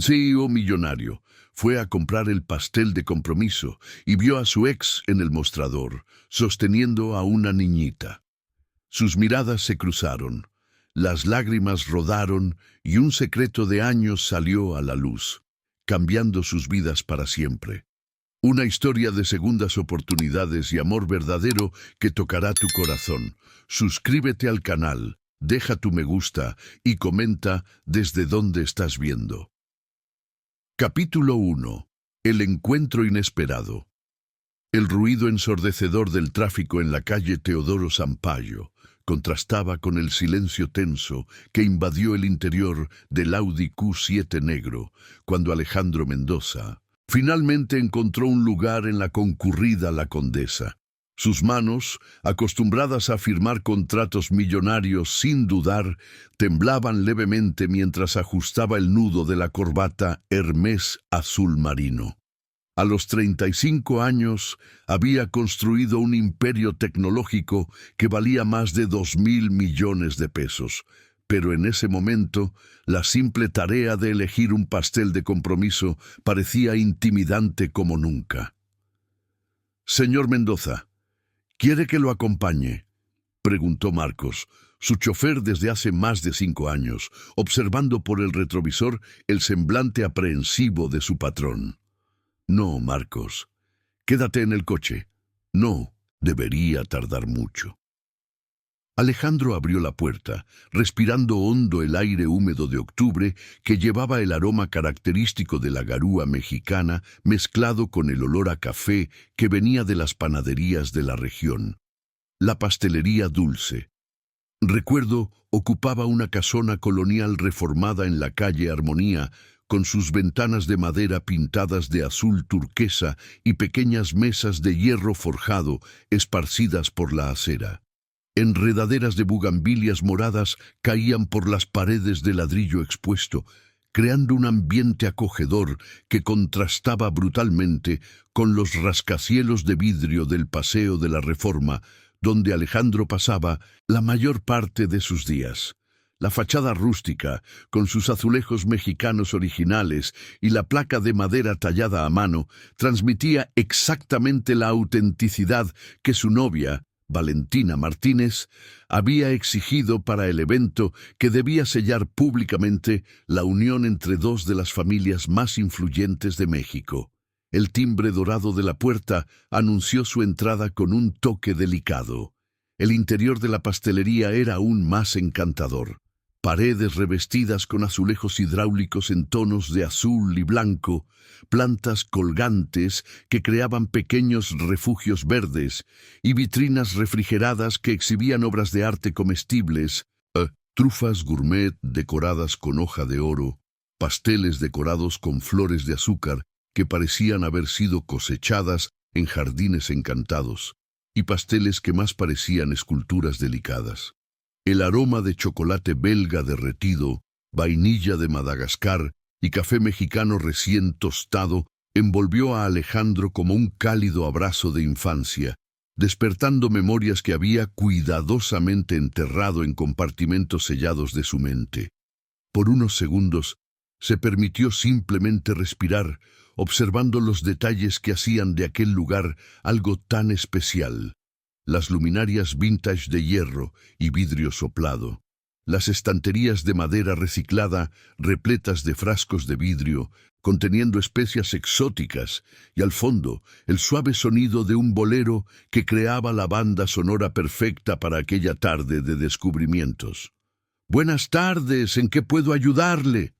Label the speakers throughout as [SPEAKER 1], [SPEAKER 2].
[SPEAKER 1] Un CEO millonario fue a comprar el pastel de compromiso y vio a su ex en el mostrador, sosteniendo a una niñita. Sus miradas se cruzaron, las lágrimas rodaron y un secreto de años salió a la luz, cambiando sus vidas para siempre. Una historia de segundas oportunidades y amor verdadero que tocará tu corazón. Suscríbete al canal, deja tu me gusta y comenta desde dónde estás viendo. Capítulo 1. El encuentro inesperado. El ruido ensordecedor del tráfico en la calle Teodoro Sampaio contrastaba con el silencio tenso que invadió el interior del Audi Q7 negro cuando Alejandro Mendoza finalmente encontró un lugar en la concurrida La Condesa. Sus manos, acostumbradas a firmar contratos millonarios sin dudar, temblaban levemente mientras ajustaba el nudo de la corbata Hermès azul marino. A los 35 años había construido un imperio tecnológico que valía más de 2.000 millones de pesos. Pero en ese momento, la simple tarea de elegir un pastel de compromiso parecía intimidante como nunca. «Señor Mendoza, ¿quiere que lo acompañe?», preguntó Marcos, su chofer desde hace más de 5 años, observando por el retrovisor el semblante aprehensivo de su patrón. «No, Marcos, quédate en el coche. No, debería tardar mucho». Alejandro abrió la puerta, respirando hondo el aire húmedo de octubre que llevaba el aroma característico de la garúa mexicana mezclado con el olor a café que venía de las panaderías de la región. La pastelería Dulce. Recuerdo, ocupaba una casona colonial reformada en la calle Armonía, con sus ventanas de madera pintadas de azul turquesa y pequeñas mesas de hierro forjado esparcidas por la acera. Enredaderas de bugambilias moradas caían por las paredes de ladrillo expuesto, creando un ambiente acogedor que contrastaba brutalmente con los rascacielos de vidrio del Paseo de la Reforma, donde Alejandro pasaba la mayor parte de sus días. La fachada rústica, con sus azulejos mexicanos originales y la placa de madera tallada a mano, transmitía exactamente la autenticidad que su novia, Valentina Martínez, había exigido para el evento que debía sellar públicamente la unión entre dos de las familias más influyentes de México. El timbre dorado de la puerta anunció su entrada con un toque delicado. El interior de la pastelería era aún más encantador. Paredes revestidas con azulejos hidráulicos en tonos de azul y blanco, plantas colgantes que creaban pequeños refugios verdes y vitrinas refrigeradas que exhibían obras de arte comestibles, trufas gourmet decoradas con hoja de oro, pasteles decorados con flores de azúcar que parecían haber sido cosechadas en jardines encantados, y pasteles que más parecían esculturas delicadas. El aroma de chocolate belga derretido, vainilla de Madagascar y café mexicano recién tostado envolvió a Alejandro como un cálido abrazo de infancia, despertando memorias que había cuidadosamente enterrado en compartimentos sellados de su mente. Por unos segundos se permitió simplemente respirar, observando los detalles que hacían de aquel lugar algo tan especial. Las luminarias vintage de hierro y vidrio soplado, las estanterías de madera reciclada repletas de frascos de vidrio conteniendo especias exóticas y al fondo el suave sonido de un bolero que creaba la banda sonora perfecta para aquella tarde de descubrimientos. «Buenas tardes, ¿en qué puedo ayudarle?».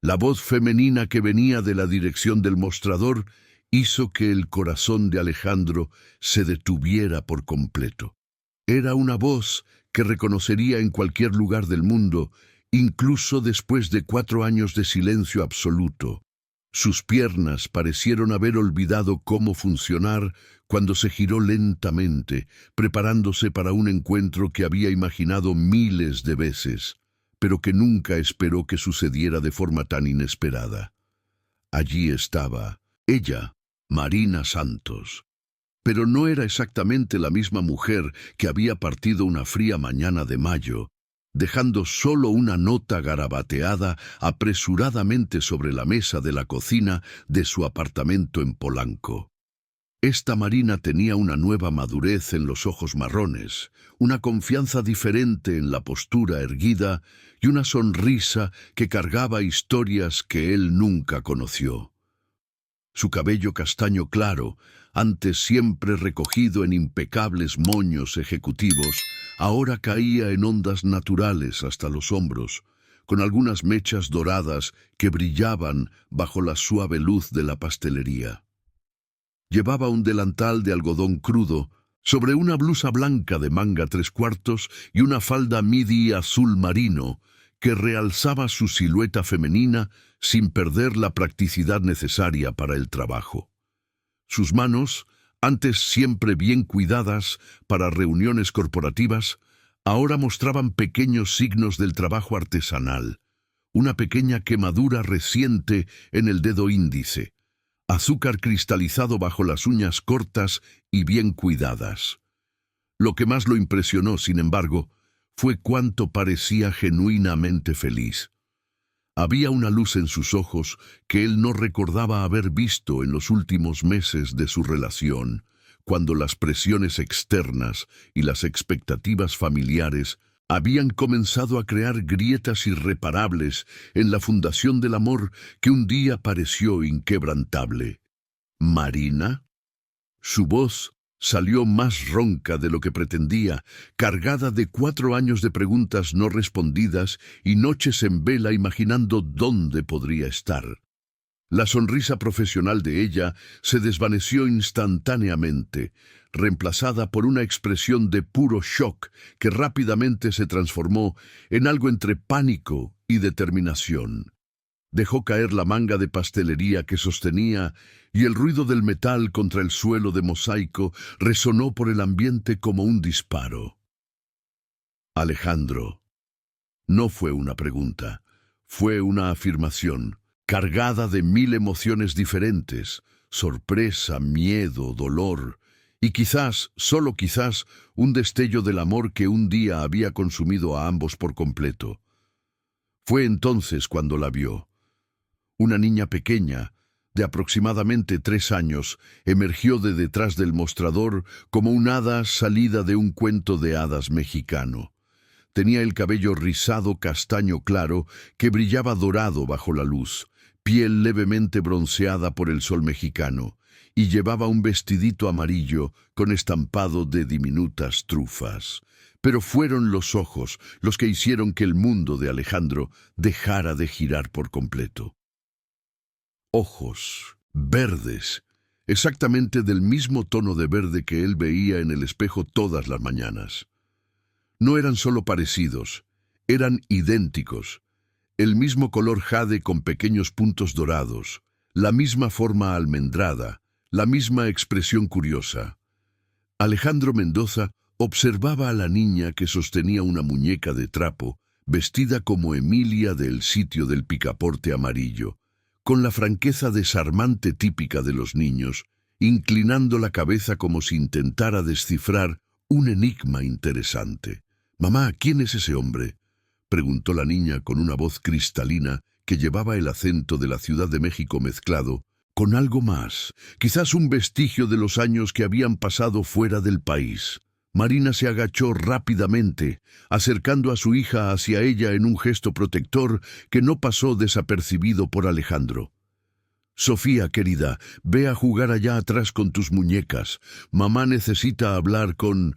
[SPEAKER 1] La voz femenina que venía de la dirección del mostrador hizo que el corazón de Alejandro se detuviera por completo. Era una voz que reconocería en cualquier lugar del mundo, incluso después de 4 años de silencio absoluto. Sus piernas parecieron haber olvidado cómo funcionar cuando se giró lentamente, preparándose para un encuentro que había imaginado miles de veces, pero que nunca esperó que sucediera de forma tan inesperada. Allí estaba, ella, Marina Santos. Pero no era exactamente la misma mujer que había partido una fría mañana de mayo, dejando solo una nota garabateada apresuradamente sobre la mesa de la cocina de su apartamento en Polanco. Esta Marina tenía una nueva madurez en los ojos marrones, una confianza diferente en la postura erguida y una sonrisa que cargaba historias que él nunca conoció. Su cabello castaño claro, antes siempre recogido en impecables moños ejecutivos, ahora caía en ondas naturales hasta los hombros, con algunas mechas doradas que brillaban bajo la suave luz de la pastelería. Llevaba un delantal de algodón crudo, sobre una blusa blanca de manga 3/4 y una falda midi azul marino, que realzaba su silueta femenina sin perder la practicidad necesaria para el trabajo. Sus manos, antes siempre bien cuidadas para reuniones corporativas, ahora mostraban pequeños signos del trabajo artesanal, una pequeña quemadura reciente en el dedo índice, azúcar cristalizado bajo las uñas cortas y bien cuidadas. Lo que más lo impresionó, sin embargo, fue cuánto parecía genuinamente feliz. Había una luz en sus ojos que él no recordaba haber visto en los últimos meses de su relación, cuando las presiones externas y las expectativas familiares habían comenzado a crear grietas irreparables en la fundación del amor que un día pareció inquebrantable. ¿Marina? Su voz salió más ronca de lo que pretendía, cargada de 4 años de preguntas no respondidas y noches en vela imaginando dónde podría estar. La sonrisa profesional de ella se desvaneció instantáneamente, reemplazada por una expresión de puro shock que rápidamente se transformó en algo entre pánico y determinación. Dejó caer la manga de pastelería que sostenía y el ruido del metal contra el suelo de mosaico resonó por el ambiente como un disparo. Alejandro. No fue una pregunta, fue una afirmación, cargada de 1000 emociones diferentes, sorpresa, miedo, dolor, y quizás, solo quizás, un destello del amor que un día había consumido a ambos por completo. Fue entonces cuando la vio. Una niña pequeña, de aproximadamente 3 años, emergió de detrás del mostrador como un hada salida de un cuento de hadas mexicano. Tenía el cabello rizado castaño claro que brillaba dorado bajo la luz, piel levemente bronceada por el sol mexicano, y llevaba un vestidito amarillo con estampado de diminutas trufas. Pero fueron los ojos los que hicieron que el mundo de Alejandro dejara de girar por completo. Ojos verdes, exactamente del mismo tono de verde que él veía en el espejo todas las mañanas. No eran solo parecidos, eran idénticos. El mismo color jade con pequeños puntos dorados, la misma forma almendrada, la misma expresión curiosa. Alejandro Mendoza observaba a la niña que sostenía una muñeca de trapo, vestida como Emilia del sitio del picaporte amarillo, con la franqueza desarmante típica de los niños, inclinando la cabeza como si intentara descifrar un enigma interesante. «Mamá, ¿quién es ese hombre?», preguntó la niña con una voz cristalina que llevaba el acento de la Ciudad de México mezclado con algo más, quizás un vestigio de los años que habían pasado fuera del país. Marina se agachó rápidamente, acercando a su hija hacia ella en un gesto protector que no pasó desapercibido por Alejandro. «Sofía, querida, ve a jugar allá atrás con tus muñecas. Mamá necesita hablar con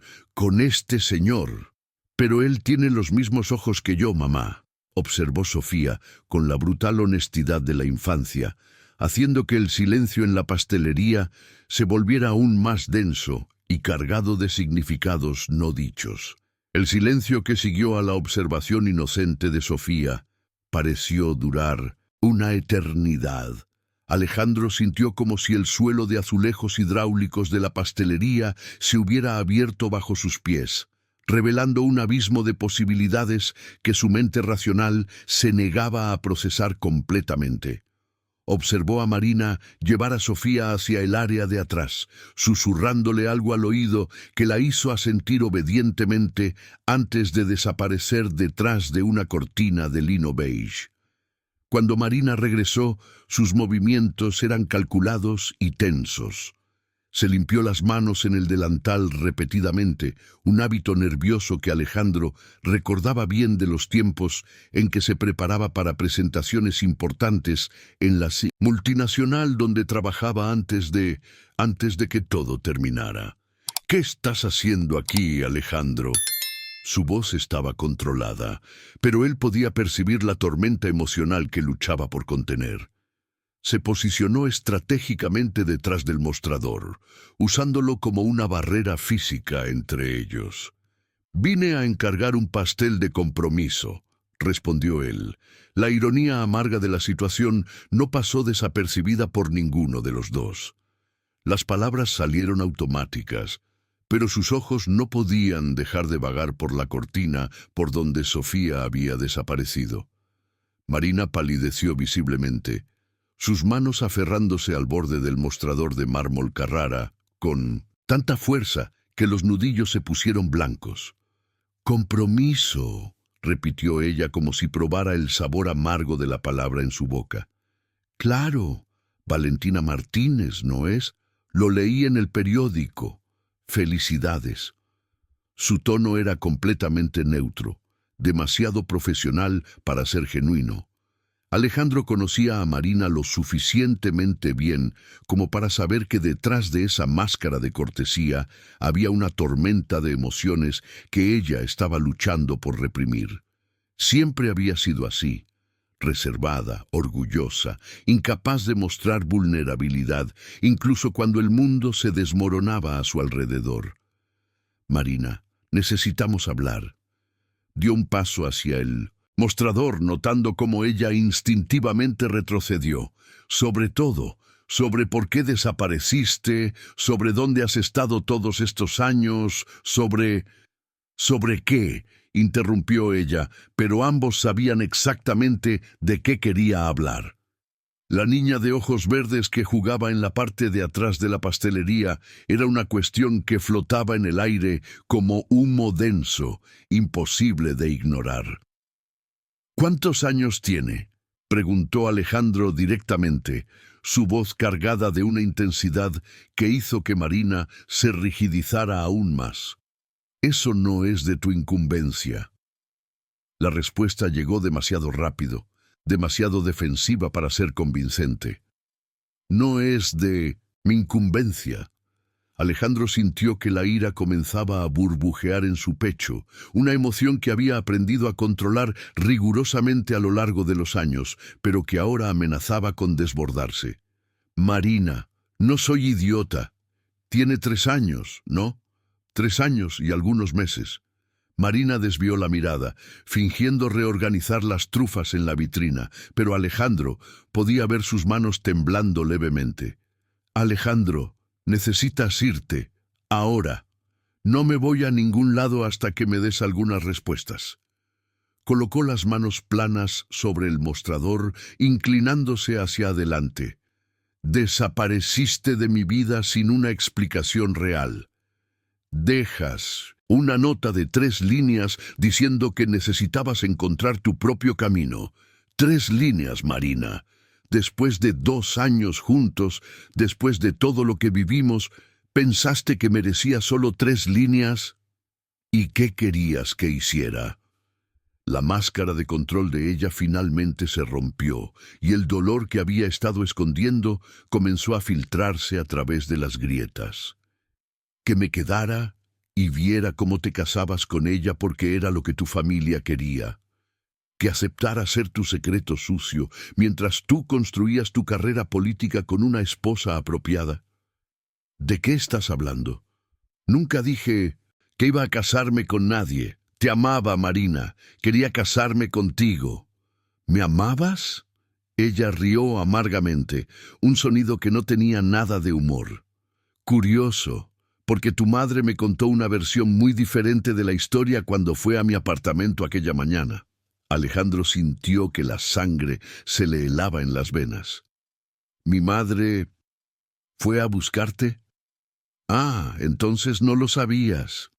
[SPEAKER 1] este señor». «Pero él tiene los mismos ojos que yo, mamá», observó Sofía con la brutal honestidad de la infancia, haciendo que el silencio en la pastelería se volviera aún más denso y cargado de significados no dichos. El silencio que siguió a la observación inocente de Sofía pareció durar una eternidad. Alejandro sintió como si el suelo de azulejos hidráulicos de la pastelería se hubiera abierto bajo sus pies, revelando un abismo de posibilidades que su mente racional se negaba a procesar completamente. Observó a Marina llevar a Sofía hacia el área de atrás, susurrándole algo al oído que la hizo asentir obedientemente antes de desaparecer detrás de una cortina de lino beige. Cuando Marina regresó, sus movimientos eran calculados y tensos. Se limpió las manos en el delantal repetidamente, un hábito nervioso que Alejandro recordaba bien de los tiempos en que se preparaba para presentaciones importantes en la multinacional donde trabajaba antes de que todo terminara. ¿Qué estás haciendo aquí, Alejandro? Su voz estaba controlada, pero él podía percibir la tormenta emocional que luchaba por contener. Se posicionó estratégicamente detrás del mostrador, usándolo como una barrera física entre ellos. «Vine a encargar un pastel de compromiso», respondió él. La ironía amarga de la situación no pasó desapercibida por ninguno de los dos. Las palabras salieron automáticas, pero sus ojos no podían dejar de vagar por la cortina por donde Sofía había desaparecido. Marina palideció visiblemente, sus manos aferrándose al borde del mostrador de mármol Carrara, con tanta fuerza que los nudillos se pusieron blancos. «Compromiso», repitió ella como si probara el sabor amargo de la palabra en su boca. «Claro, Valentina Martínez, ¿no es? Lo leí en el periódico. Felicidades». Su tono era completamente neutro, demasiado profesional para ser genuino. Alejandro conocía a Marina lo suficientemente bien como para saber que detrás de esa máscara de cortesía había una tormenta de emociones que ella estaba luchando por reprimir. Siempre había sido así, reservada, orgullosa, incapaz de mostrar vulnerabilidad, incluso cuando el mundo se desmoronaba a su alrededor. «Marina, necesitamos hablar». Dio un paso hacia él. Mostrador, notando cómo ella instintivamente retrocedió. Sobre todo, sobre por qué desapareciste, sobre dónde has estado todos estos años, sobre... ¿Sobre qué?, interrumpió ella, pero ambos sabían exactamente de qué quería hablar. La niña de ojos verdes que jugaba en la parte de atrás de la pastelería era una cuestión que flotaba en el aire como humo denso, imposible de ignorar. «¿Cuántos años tiene?», preguntó Alejandro directamente, su voz cargada de una intensidad que hizo que Marina se rigidizara aún más. «Eso no es de tu incumbencia». La respuesta llegó demasiado rápido, demasiado defensiva para ser convincente. «No es de mi incumbencia». Alejandro sintió que la ira comenzaba a burbujear en su pecho, una emoción que había aprendido a controlar rigurosamente a lo largo de los años, pero que ahora amenazaba con desbordarse. «Marina, no soy idiota. Tiene 3 años, ¿no? 3 años y algunos meses». Marina desvió la mirada, fingiendo reorganizar las trufas en la vitrina, pero Alejandro podía ver sus manos temblando levemente. «Alejandro, necesitas irte, ahora. No me voy a ningún lado hasta que me des algunas respuestas». Colocó las manos planas sobre el mostrador, inclinándose hacia adelante. «Desapareciste de mi vida sin una explicación real. Dejas una nota de 3 líneas diciendo que necesitabas encontrar tu propio camino. 3 líneas, Marina. Después de 2 años juntos, después de todo lo que vivimos, ¿pensaste que merecía solo 3 líneas? ¿Y qué querías que hiciera?» La máscara de control de ella finalmente se rompió, y el dolor que había estado escondiendo comenzó a filtrarse a través de las grietas. «Que me quedara y viera cómo te casabas con ella porque era lo que tu familia quería. Que aceptara ser tu secreto sucio mientras tú construías tu carrera política con una esposa apropiada». «¿De qué estás hablando? Nunca dije que iba a casarme con nadie. Te amaba, Marina. Quería casarme contigo». «¿Me amabas?». Ella rió amargamente, un sonido que no tenía nada de humor. «Curioso, porque tu madre me contó una versión muy diferente de la historia cuando fue a mi apartamento aquella mañana». Alejandro sintió que la sangre se le helaba en las venas. ¿Mi madre fue a buscarte? Ah, entonces no lo sabías.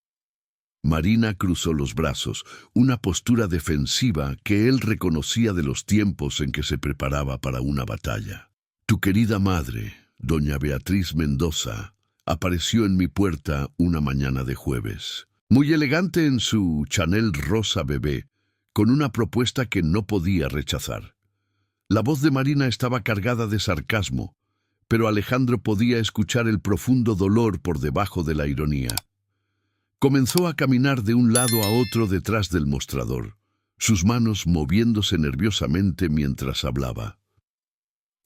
[SPEAKER 1] Marina cruzó los brazos, una postura defensiva que él reconocía de los tiempos en que se preparaba para una batalla. Tu querida madre, doña Beatriz Mendoza, apareció en mi puerta una mañana de jueves, muy elegante en su Chanel rosa bebé, con una propuesta que no podía rechazar. La voz de Marina estaba cargada de sarcasmo, pero Alejandro podía escuchar el profundo dolor por debajo de la ironía. Comenzó a caminar de un lado a otro detrás del mostrador, sus manos moviéndose nerviosamente mientras hablaba.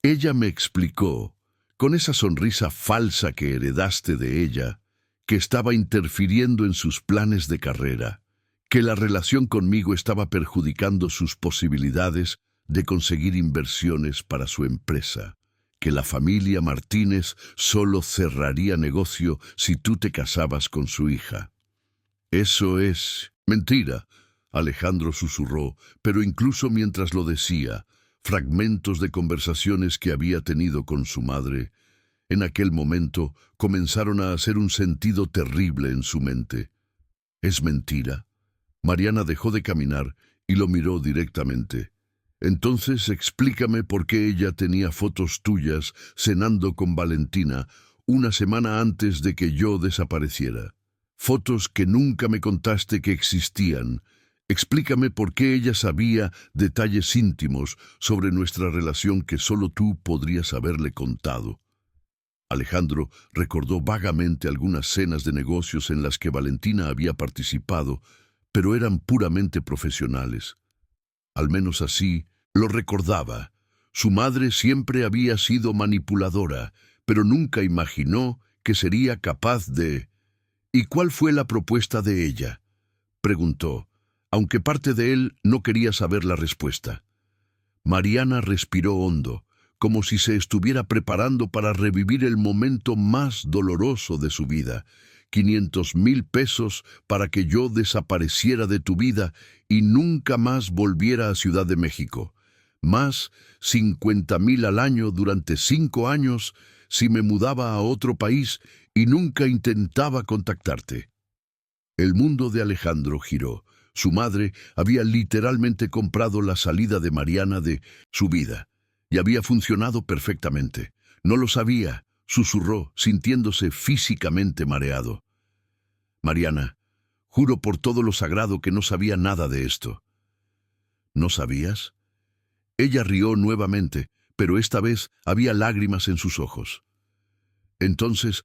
[SPEAKER 1] Ella me explicó, con esa sonrisa falsa que heredaste de ella, que estaba interfiriendo en sus planes de carrera, que la relación conmigo estaba perjudicando sus posibilidades de conseguir inversiones para su empresa, que la familia Martínez solo cerraría negocio si tú te casabas con su hija. Eso es mentira, Alejandro susurró, pero incluso mientras lo decía, fragmentos de conversaciones que había tenido con su madre, en aquel momento comenzaron a hacer un sentido terrible en su mente. ¿Es mentira? Mariana dejó de caminar y lo miró directamente. Entonces explícame por qué ella tenía fotos tuyas cenando con Valentina una semana antes de que yo desapareciera. Fotos que nunca me contaste que existían. Explícame por qué ella sabía detalles íntimos sobre nuestra relación que solo tú podrías haberle contado. Alejandro recordó vagamente algunas cenas de negocios en las que Valentina había participado, pero eran puramente profesionales. Al menos así lo recordaba. Su madre siempre había sido manipuladora, pero nunca imaginó que sería capaz de... ¿Y cuál fue la propuesta de ella?, preguntó, aunque parte de él no quería saber la respuesta. Mariana respiró hondo, como si se estuviera preparando para revivir el momento más doloroso de su vida. 500,000 pesos para que yo desapareciera de tu vida y nunca más volviera a Ciudad de México. Más 50,000 al año durante 5 años si me mudaba a otro país y nunca intentaba contactarte. El mundo de Alejandro giró. Su madre había literalmente comprado la salida de Mariana de su vida y había funcionado perfectamente. No lo sabía, susurró, sintiéndose físicamente mareado. Mariana, juro por todo lo sagrado que no sabía nada de esto. ¿No sabías? Ella rió nuevamente, pero esta vez había lágrimas en sus ojos. Entonces,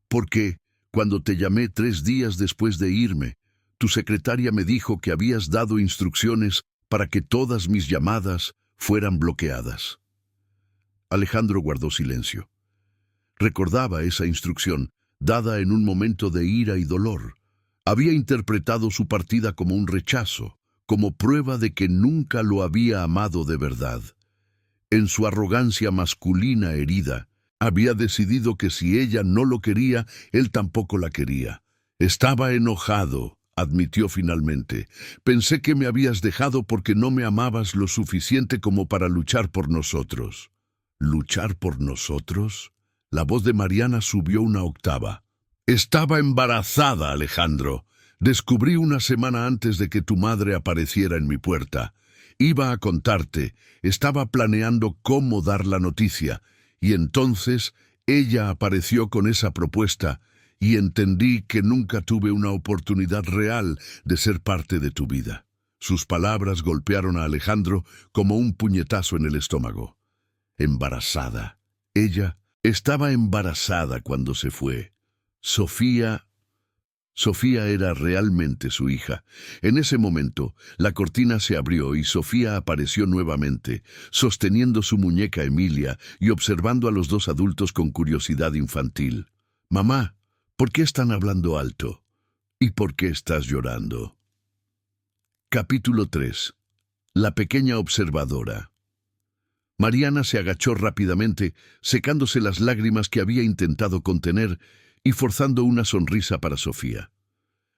[SPEAKER 1] ¿por qué, cuando te llamé 3 días después de irme, tu secretaria me dijo que habías dado instrucciones para que todas mis llamadas fueran bloqueadas? Alejandro guardó silencio. Recordaba esa instrucción, dada en un momento de ira y dolor. Había interpretado su partida como un rechazo, como prueba de que nunca lo había amado de verdad. En su arrogancia masculina herida, había decidido que si ella no lo quería, él tampoco la quería. Estaba enojado, admitió finalmente. Pensé que me habías dejado porque no me amabas lo suficiente como para luchar por nosotros. ¿Luchar por nosotros? La voz de Mariana subió una octava. Estaba embarazada, Alejandro. Descubrí una semana antes de que tu madre apareciera en mi puerta. Iba a contarte, estaba planeando cómo dar la noticia, y entonces ella apareció con esa propuesta, y entendí que nunca tuve una oportunidad real de ser parte de tu vida. Sus palabras golpearon a Alejandro como un puñetazo en el estómago. Embarazada. Ella estaba embarazada cuando se fue. Sofía era realmente su hija. En ese momento, la cortina se abrió y Sofía apareció nuevamente, sosteniendo su muñeca Emilia y observando a los 2 adultos con curiosidad infantil. «Mamá, ¿por qué están hablando alto? ¿Y por qué estás llorando?» Capítulo 3. La pequeña observadora. Mariana se agachó rápidamente, secándose las lágrimas que había intentado contener y forzando una sonrisa para Sofía.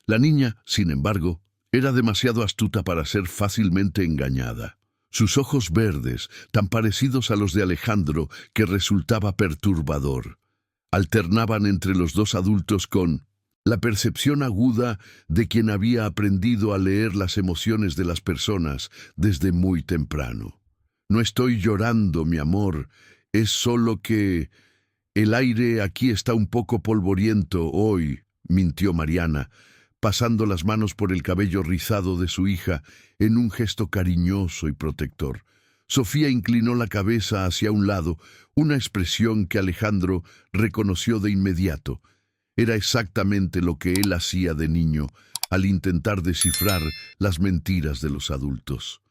[SPEAKER 1] La niña, sin embargo, era demasiado astuta para ser fácilmente engañada. sus ojos verdes, tan parecidos a los de Alejandro que resultaba perturbador. Alternaban entre los dos adultos con la percepción aguda de quien había aprendido a leer las emociones de las personas desde muy temprano. No estoy llorando, mi amor, es solo que el aire aquí está un poco polvoriento hoy, mintió Mariana, pasando las manos por el cabello rizado de su hija en un gesto cariñoso y protector. Sofía inclinó la cabeza hacia un lado, una expresión que Alejandro reconoció de inmediato. Era exactamente lo que él hacía de niño al intentar descifrar las mentiras de los adultos.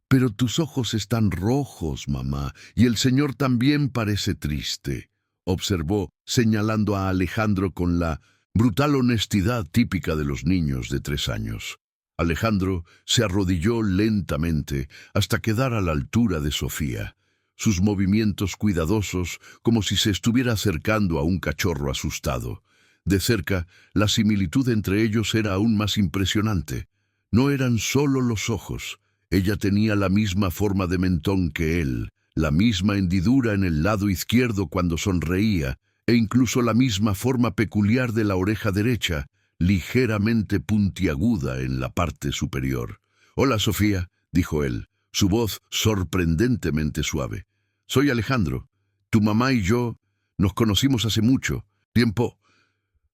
[SPEAKER 1] Pero tus ojos están rojos, mamá, y el señor también parece triste, observó, señalando a Alejandro con la brutal honestidad típica de los niños de 3 años. Alejandro se arrodilló lentamente hasta quedar a la altura de Sofía, sus movimientos cuidadosos como si se estuviera acercando a un cachorro asustado. De cerca, la similitud entre ellos era aún más impresionante. No eran solo los ojos. Ella tenía la misma forma de mentón que él, la misma hendidura en el lado izquierdo cuando sonreía, e incluso la misma forma peculiar de la oreja derecha, ligeramente puntiaguda en la parte superior. «Hola, Sofía», dijo él, su voz sorprendentemente suave. «Soy Alejandro. Tu mamá y yo nos conocimos hace mucho tiempo».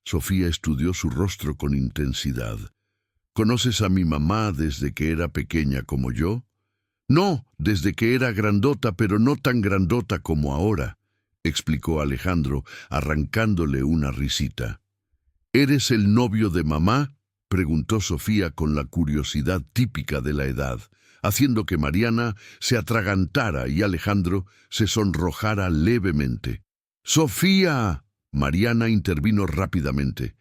[SPEAKER 1] Sofía estudió su rostro con intensidad. «¿Conoces a mi mamá desde que era pequeña como yo?» «No, desde que era grandota, pero no tan grandota como ahora», explicó Alejandro, arrancándole una risita. «¿Eres el novio de mamá?», preguntó Sofía con la curiosidad típica de la edad, haciendo que Mariana se atragantara y Alejandro se sonrojara levemente. «¡Sofía!», Mariana intervino rápidamente.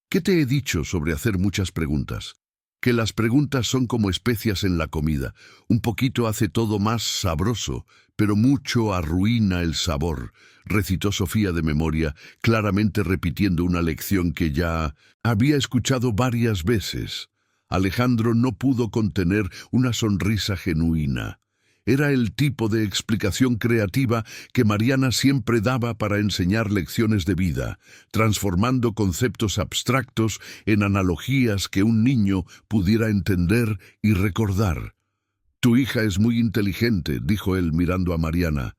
[SPEAKER 1] «¿Qué te he dicho sobre hacer muchas preguntas? Que las preguntas son como especias en la comida. Un poquito hace todo más sabroso, pero mucho arruina el sabor», recitó Sofía de memoria, claramente repitiendo una lección que ya había escuchado varias veces. Alejandro no pudo contener una sonrisa genuina. Era el tipo de explicación creativa que Mariana siempre daba para enseñar lecciones de vida, transformando conceptos abstractos en analogías que un niño pudiera entender y recordar. «Tu hija es muy inteligente», dijo él mirando a Mariana.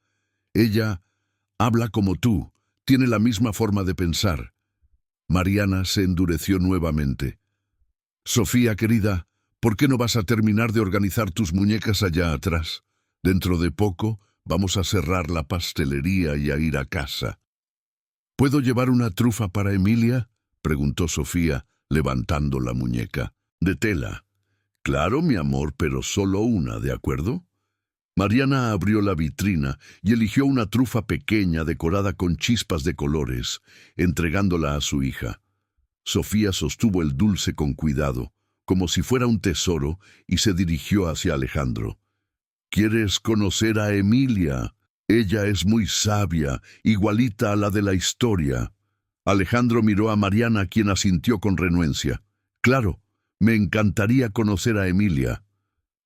[SPEAKER 1] «Ella habla como tú, tiene la misma forma de pensar». Mariana se endureció nuevamente. «Sofía, querida, ¿por qué no vas a terminar de organizar tus muñecas allá atrás? Dentro de poco vamos a cerrar la pastelería y a ir a casa». «¿Puedo llevar una trufa para Emilia?», preguntó Sofía, levantando la muñeca. «De tela». «Claro, mi amor, pero solo una, ¿de acuerdo?». Mariana abrió la vitrina y eligió una trufa pequeña decorada con chispas de colores, entregándola a su hija. Sofía sostuvo el dulce con cuidado, como si fuera un tesoro, y se dirigió hacia Alejandro. «¿Quieres conocer a Emilia? Ella es muy sabia, igualita a la de la historia». Alejandro miró a Mariana, quien asintió con renuencia. «Claro, me encantaría conocer a Emilia».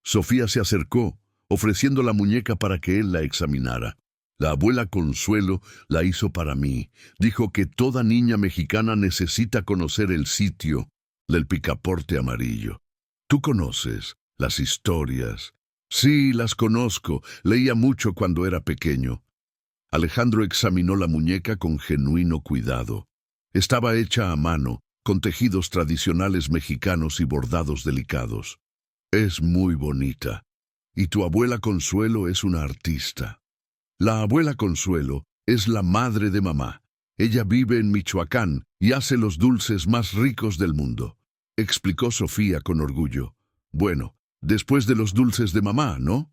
[SPEAKER 1] Sofía se acercó, ofreciendo la muñeca para que él la examinara. «La abuela Consuelo la hizo para mí. Dijo que toda niña mexicana necesita conocer el sitio del picaporte amarillo. Tú conoces las historias». «Sí, las conozco. Leía mucho cuando era pequeño». Alejandro examinó la muñeca con genuino cuidado. Estaba hecha a mano, con tejidos tradicionales mexicanos y bordados delicados. «Es muy bonita. Y tu abuela Consuelo es una artista». «La abuela Consuelo es la madre de mamá. Ella vive en Michoacán y hace los dulces más ricos del mundo», explicó Sofía con orgullo. «Bueno, después de los dulces de mamá, ¿no?».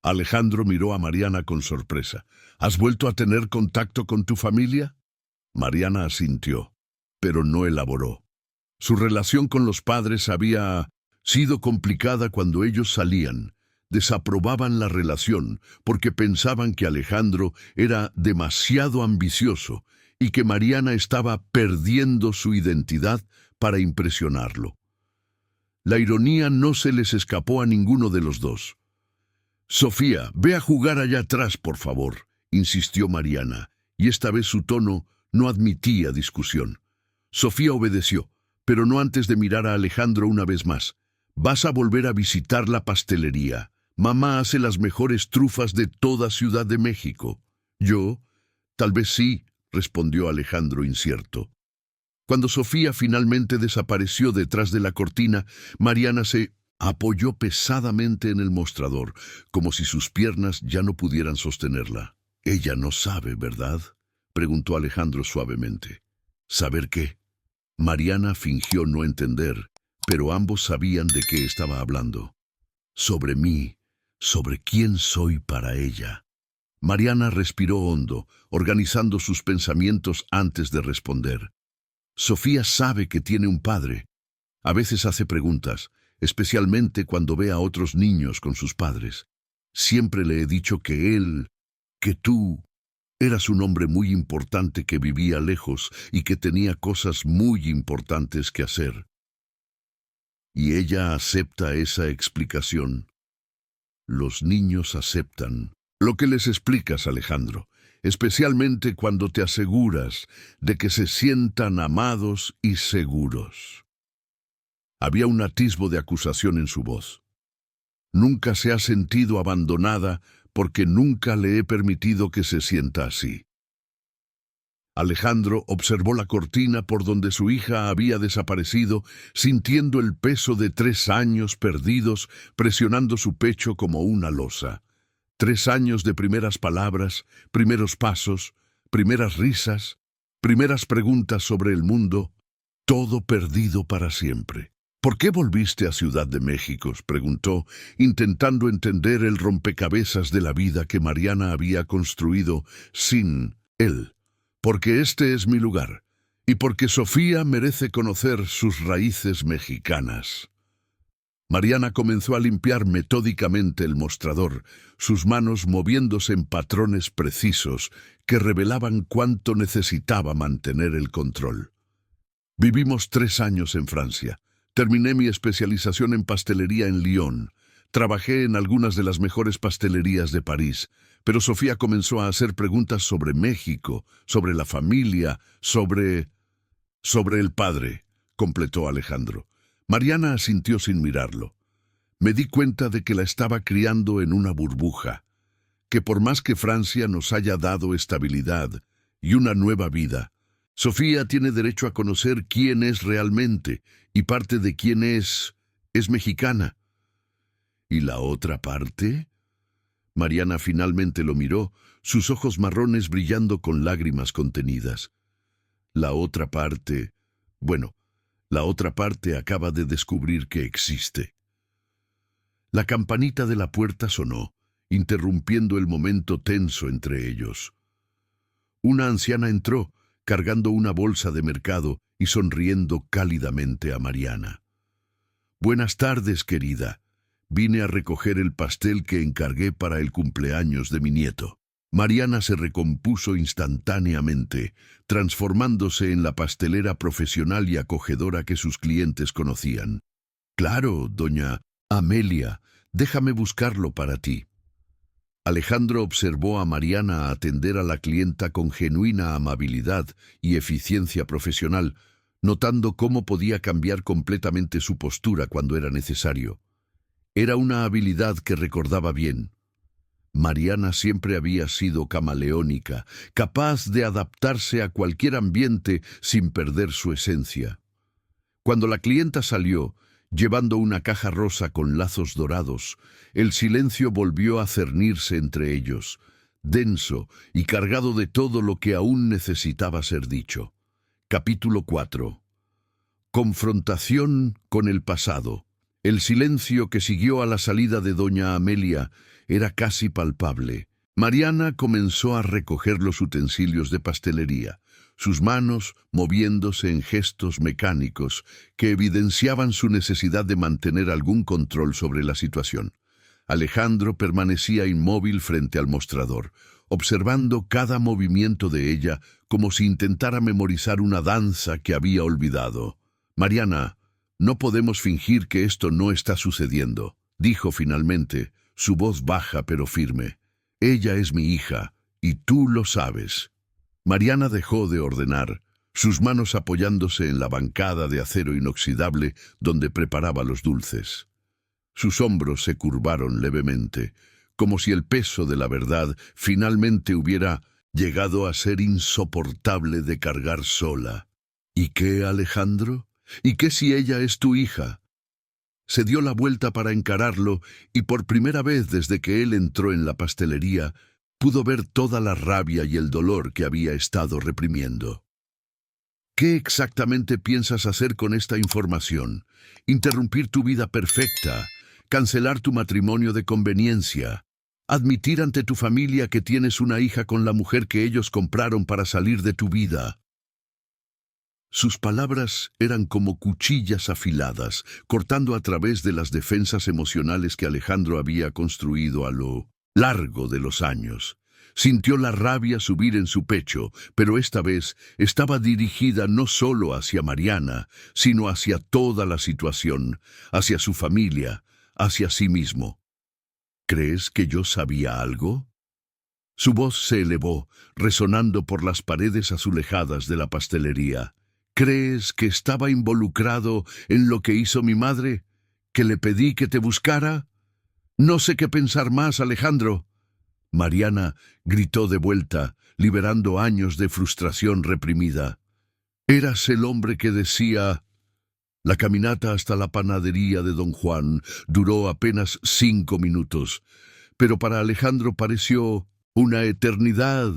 [SPEAKER 1] Alejandro miró a Mariana con sorpresa. «¿Has vuelto a tener contacto con tu familia?». Mariana asintió, pero no elaboró. Su relación con los padres había sido complicada cuando ellos salían. Desaprobaban la relación porque pensaban que Alejandro era demasiado ambicioso y que Mariana estaba perdiendo su identidad para impresionarlo. La ironía no se les escapó a ninguno de los dos. Sofía, ve a jugar allá atrás, por favor, insistió Mariana, y esta vez su tono no admitía discusión. Sofía obedeció, pero no antes de mirar a Alejandro una vez más. Vas a volver a visitar la pastelería. Mamá hace las mejores trufas de toda Ciudad de México. Yo, tal vez sí, respondió Alejandro incierto. Cuando Sofía finalmente desapareció detrás de la cortina, Mariana se apoyó pesadamente en el mostrador, como si sus piernas ya no pudieran sostenerla. «Ella no sabe, ¿verdad?», preguntó Alejandro suavemente. «¿Saber qué?». Mariana fingió no entender, pero ambos sabían de qué estaba hablando. «Sobre mí, sobre quién soy para ella». Mariana respiró hondo, organizando sus pensamientos antes de responder. «Sofía sabe que tiene un padre. A veces hace preguntas, especialmente cuando ve a otros niños con sus padres. Siempre le he dicho que tú, eras un hombre muy importante que vivía lejos y que tenía cosas muy importantes que hacer. Y ella acepta esa explicación. Los niños aceptan lo que les explicas, Alejandro, especialmente cuando te aseguras de que se sientan amados y seguros». Había un atisbo de acusación en su voz. «Nunca se ha sentido abandonada porque nunca le he permitido que se sienta así». Alejandro observó la cortina por donde su hija había desaparecido, sintiendo el peso de 3 años perdidos presionando su pecho como una losa. 3 años de primeras palabras, primeros pasos, primeras risas, primeras preguntas sobre el mundo, todo perdido para siempre. «¿Por qué volviste a Ciudad de México?», preguntó, intentando entender el rompecabezas de la vida que Mariana había construido sin él. «Porque este es mi lugar, y porque Sofía merece conocer sus raíces mexicanas». Mariana comenzó a limpiar metódicamente el mostrador, sus manos moviéndose en patrones precisos que revelaban cuánto necesitaba mantener el control. «Vivimos 3 años en Francia. Terminé mi especialización en pastelería en Lyon. Trabajé en algunas de las mejores pastelerías de París, pero Sofía comenzó a hacer preguntas sobre México, sobre la familia, sobre el padre», completó Alejandro. Mariana asintió sin mirarlo. «Me di cuenta de que la estaba criando en una burbuja, que por más que Francia nos haya dado estabilidad y una nueva vida, Sofía tiene derecho a conocer quién es realmente, y parte de quién es mexicana». «¿Y la otra parte?». Mariana finalmente lo miró, sus ojos marrones brillando con lágrimas contenidas. «La otra parte, bueno, la otra parte acaba de descubrir que existe». La campanita de la puerta sonó, interrumpiendo el momento tenso entre ellos. Una anciana entró, cargando una bolsa de mercado y sonriendo cálidamente a Mariana. «Buenas tardes, querida. Vine a recoger el pastel que encargué para el cumpleaños de mi nieto». Mariana se recompuso instantáneamente, transformándose en la pastelera profesional y acogedora que sus clientes conocían. «Claro, doña Amelia, déjame buscarlo para ti». Alejandro observó a Mariana atender a la clienta con genuina amabilidad y eficiencia profesional, notando cómo podía cambiar completamente su postura cuando era necesario. Era una habilidad que recordaba bien. Mariana siempre había sido camaleónica, capaz de adaptarse a cualquier ambiente sin perder su esencia. Cuando la clienta salió, llevando una caja rosa con lazos dorados, el silencio volvió a cernirse entre ellos, denso y cargado de todo lo que aún necesitaba ser dicho. Capítulo 4. Confrontación con el pasado. El silencio que siguió a la salida de doña Amelia era casi palpable. Mariana comenzó a recoger los utensilios de pastelería, sus manos moviéndose en gestos mecánicos que evidenciaban su necesidad de mantener algún control sobre la situación. Alejandro permanecía inmóvil frente al mostrador, observando cada movimiento de ella como si intentara memorizar una danza que había olvidado. «Mariana, no podemos fingir que esto no está sucediendo», dijo finalmente, su voz baja pero firme. «Ella es mi hija, y tú lo sabes». Mariana dejó de ordenar, sus manos apoyándose en la bancada de acero inoxidable donde preparaba los dulces. Sus hombros se curvaron levemente, como si el peso de la verdad finalmente hubiera llegado a ser insoportable de cargar sola. «¿Y qué, Alejandro? ¿Y qué si ella es tu hija?» Se dio la vuelta para encararlo y por primera vez desde que él entró en la pastelería pudo ver toda la rabia y el dolor que había estado reprimiendo. «¿Qué exactamente piensas hacer con esta información? ¿Interrumpir tu vida perfecta? ¿Cancelar tu matrimonio de conveniencia? ¿Admitir ante tu familia que tienes una hija con la mujer que ellos compraron para salir de tu vida?» Sus palabras eran como cuchillas afiladas, cortando a través de las defensas emocionales que Alejandro había construido a lo largo de los años. Sintió la rabia subir en su pecho, pero esta vez estaba dirigida no solo hacia Mariana, sino hacia toda la situación, hacia su familia, hacia sí mismo. «¿Crees que yo sabía algo?» Su voz se elevó, resonando por las paredes azulejadas de la pastelería. «¿Crees que estaba involucrado en lo que hizo mi madre? ¿Que le pedí que te buscara? No sé qué pensar más, Alejandro». Mariana gritó de vuelta, liberando años de frustración reprimida. «Eras el hombre que decía...» La caminata hasta la panadería de don Juan duró apenas 5 minutos, pero para Alejandro pareció una eternidad.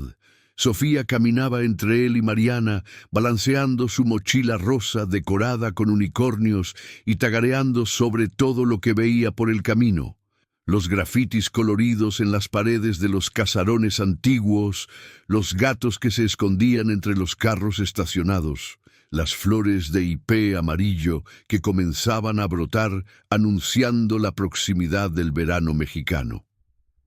[SPEAKER 1] Sofía caminaba entre él y Mariana, balanceando su mochila rosa decorada con unicornios y tagareando sobre todo lo que veía por el camino. Los grafitis coloridos en las paredes de los casarones antiguos, los gatos que se escondían entre los carros estacionados, las flores de hipé amarillo que comenzaban a brotar anunciando la proximidad del verano mexicano.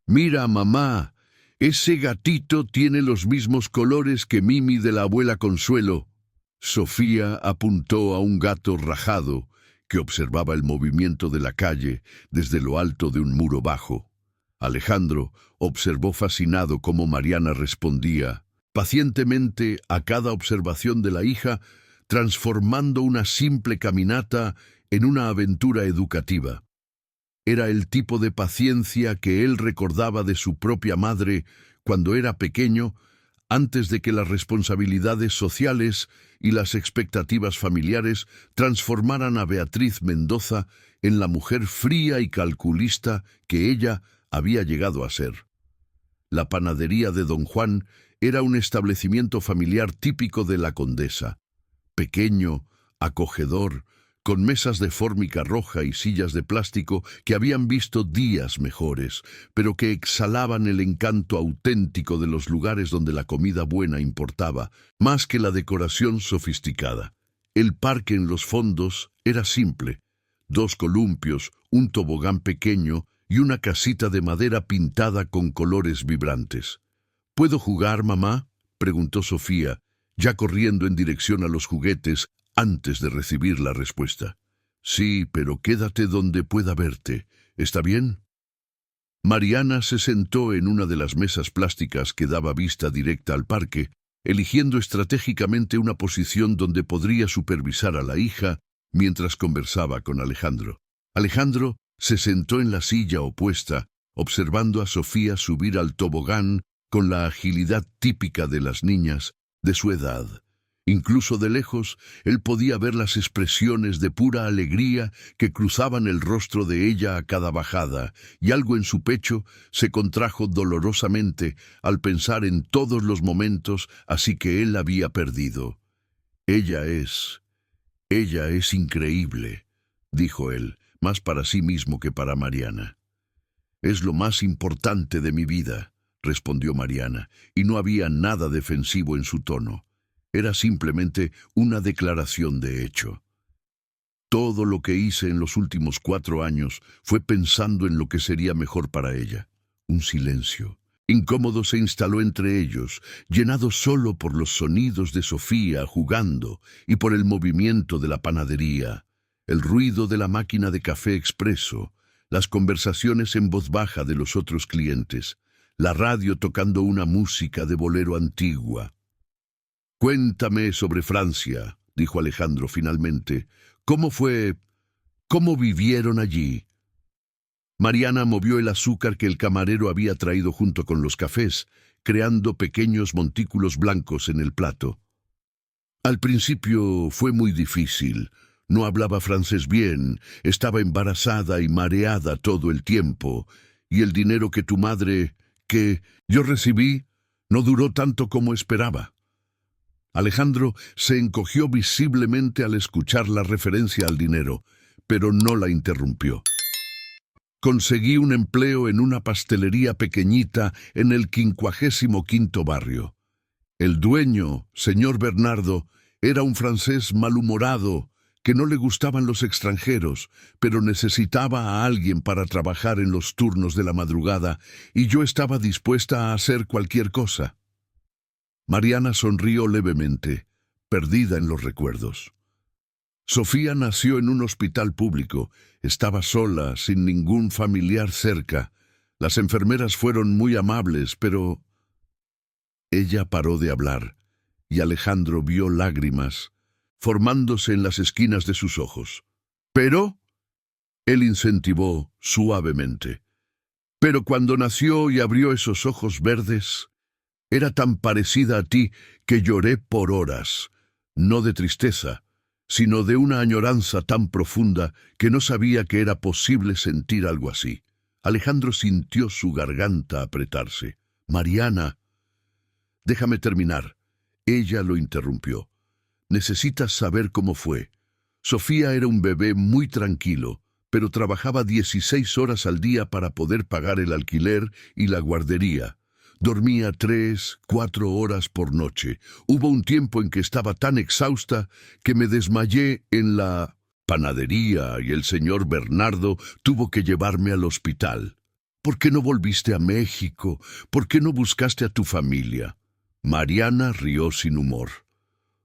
[SPEAKER 1] «Mira, mamá, ese gatito tiene los mismos colores que Mimi de la abuela Consuelo». Sofía apuntó a un gato rajado que observaba el movimiento de la calle desde lo alto de un muro bajo. Alejandro observó fascinado cómo Mariana respondía pacientemente a cada observación de la hija, transformando una simple caminata en una aventura educativa. Era el tipo de paciencia que él recordaba de su propia madre cuando era pequeño, antes de que las responsabilidades sociales y las expectativas familiares transformaran a Beatriz Mendoza en la mujer fría y calculista que ella había llegado a ser. La panadería de don Juan era un establecimiento familiar típico de la Condesa, pequeño, acogedor, con mesas de fórmica roja y sillas de plástico que habían visto días mejores, pero que exhalaban el encanto auténtico de los lugares donde la comida buena importaba, más que la decoración sofisticada. El parque en los fondos era simple: 2 columpios, un tobogán pequeño y una casita de madera pintada con colores vibrantes. «¿Puedo jugar, mamá?», preguntó Sofía, ya corriendo en dirección a los juguetes antes de recibir la respuesta. «Sí, pero quédate donde pueda verte. ¿Está bien?». Mariana se sentó en una de las mesas plásticas que daba vista directa al parque, eligiendo estratégicamente una posición donde podría supervisar a la hija mientras conversaba con Alejandro. Alejandro se sentó en la silla opuesta, observando a Sofía subir al tobogán con la agilidad típica de las niñas de su edad. Incluso de lejos, él podía ver las expresiones de pura alegría que cruzaban el rostro de ella a cada bajada, y algo en su pecho se contrajo dolorosamente al pensar en todos los momentos así que él había perdido. Ella es increíble», dijo él, más para sí mismo que para Mariana. «Es lo más importante de mi vida», respondió Mariana, y no había nada defensivo en su tono. Era simplemente una declaración de hecho. «Todo lo que hice en los últimos 4 años fue pensando en lo que sería mejor para ella». Un silencio incómodo se instaló entre ellos, llenado solo por los sonidos de Sofía jugando y por el movimiento de la panadería, el ruido de la máquina de café expreso, las conversaciones en voz baja de los otros clientes, la radio tocando una música de bolero antigua. «Cuéntame sobre Francia», dijo Alejandro finalmente. «¿Cómo fue? ¿Cómo vivieron allí?» Mariana movió el azúcar que el camarero había traído junto con los cafés, creando pequeños montículos blancos en el plato. «Al principio fue muy difícil. No hablaba francés bien, estaba embarazada y mareada todo el tiempo, y el dinero que tu madre, que yo recibí, no duró tanto como esperaba». Alejandro se encogió visiblemente al escuchar la referencia al dinero, pero no la interrumpió. «Conseguí un empleo en una pastelería pequeñita en el 55º barrio. El dueño, señor Bernardo, era un francés malhumorado que no le gustaban los extranjeros, pero necesitaba a alguien para trabajar en los turnos de la madrugada, y yo estaba dispuesta a hacer cualquier cosa». Mariana sonrió levemente, perdida en los recuerdos. Sofía nació en un hospital público. Estaba sola, sin ningún familiar cerca. Las enfermeras fueron muy amables, pero... Ella paró de hablar, y Alejandro vio lágrimas formándose en las esquinas de sus ojos. «¿Pero?» Él incentivó suavemente. «Pero cuando nació y abrió esos ojos verdes, era tan parecida a ti que lloré por horas, no de tristeza, sino de una añoranza tan profunda que no sabía que era posible sentir algo así». Alejandro sintió su garganta apretarse. «Mariana». «Déjame terminar». Ella lo interrumpió. «Necesitas saber cómo fue. Sofía era un bebé muy tranquilo, pero trabajaba 16 horas al día para poder pagar el alquiler y la guardería. Dormía 3, 4 horas por noche. Hubo un tiempo en que estaba tan exhausta que me desmayé en la panadería y el señor Bernardo tuvo que llevarme al hospital. ¿Por qué no volviste a México? ¿Por qué no buscaste a tu familia?» Mariana rió sin humor.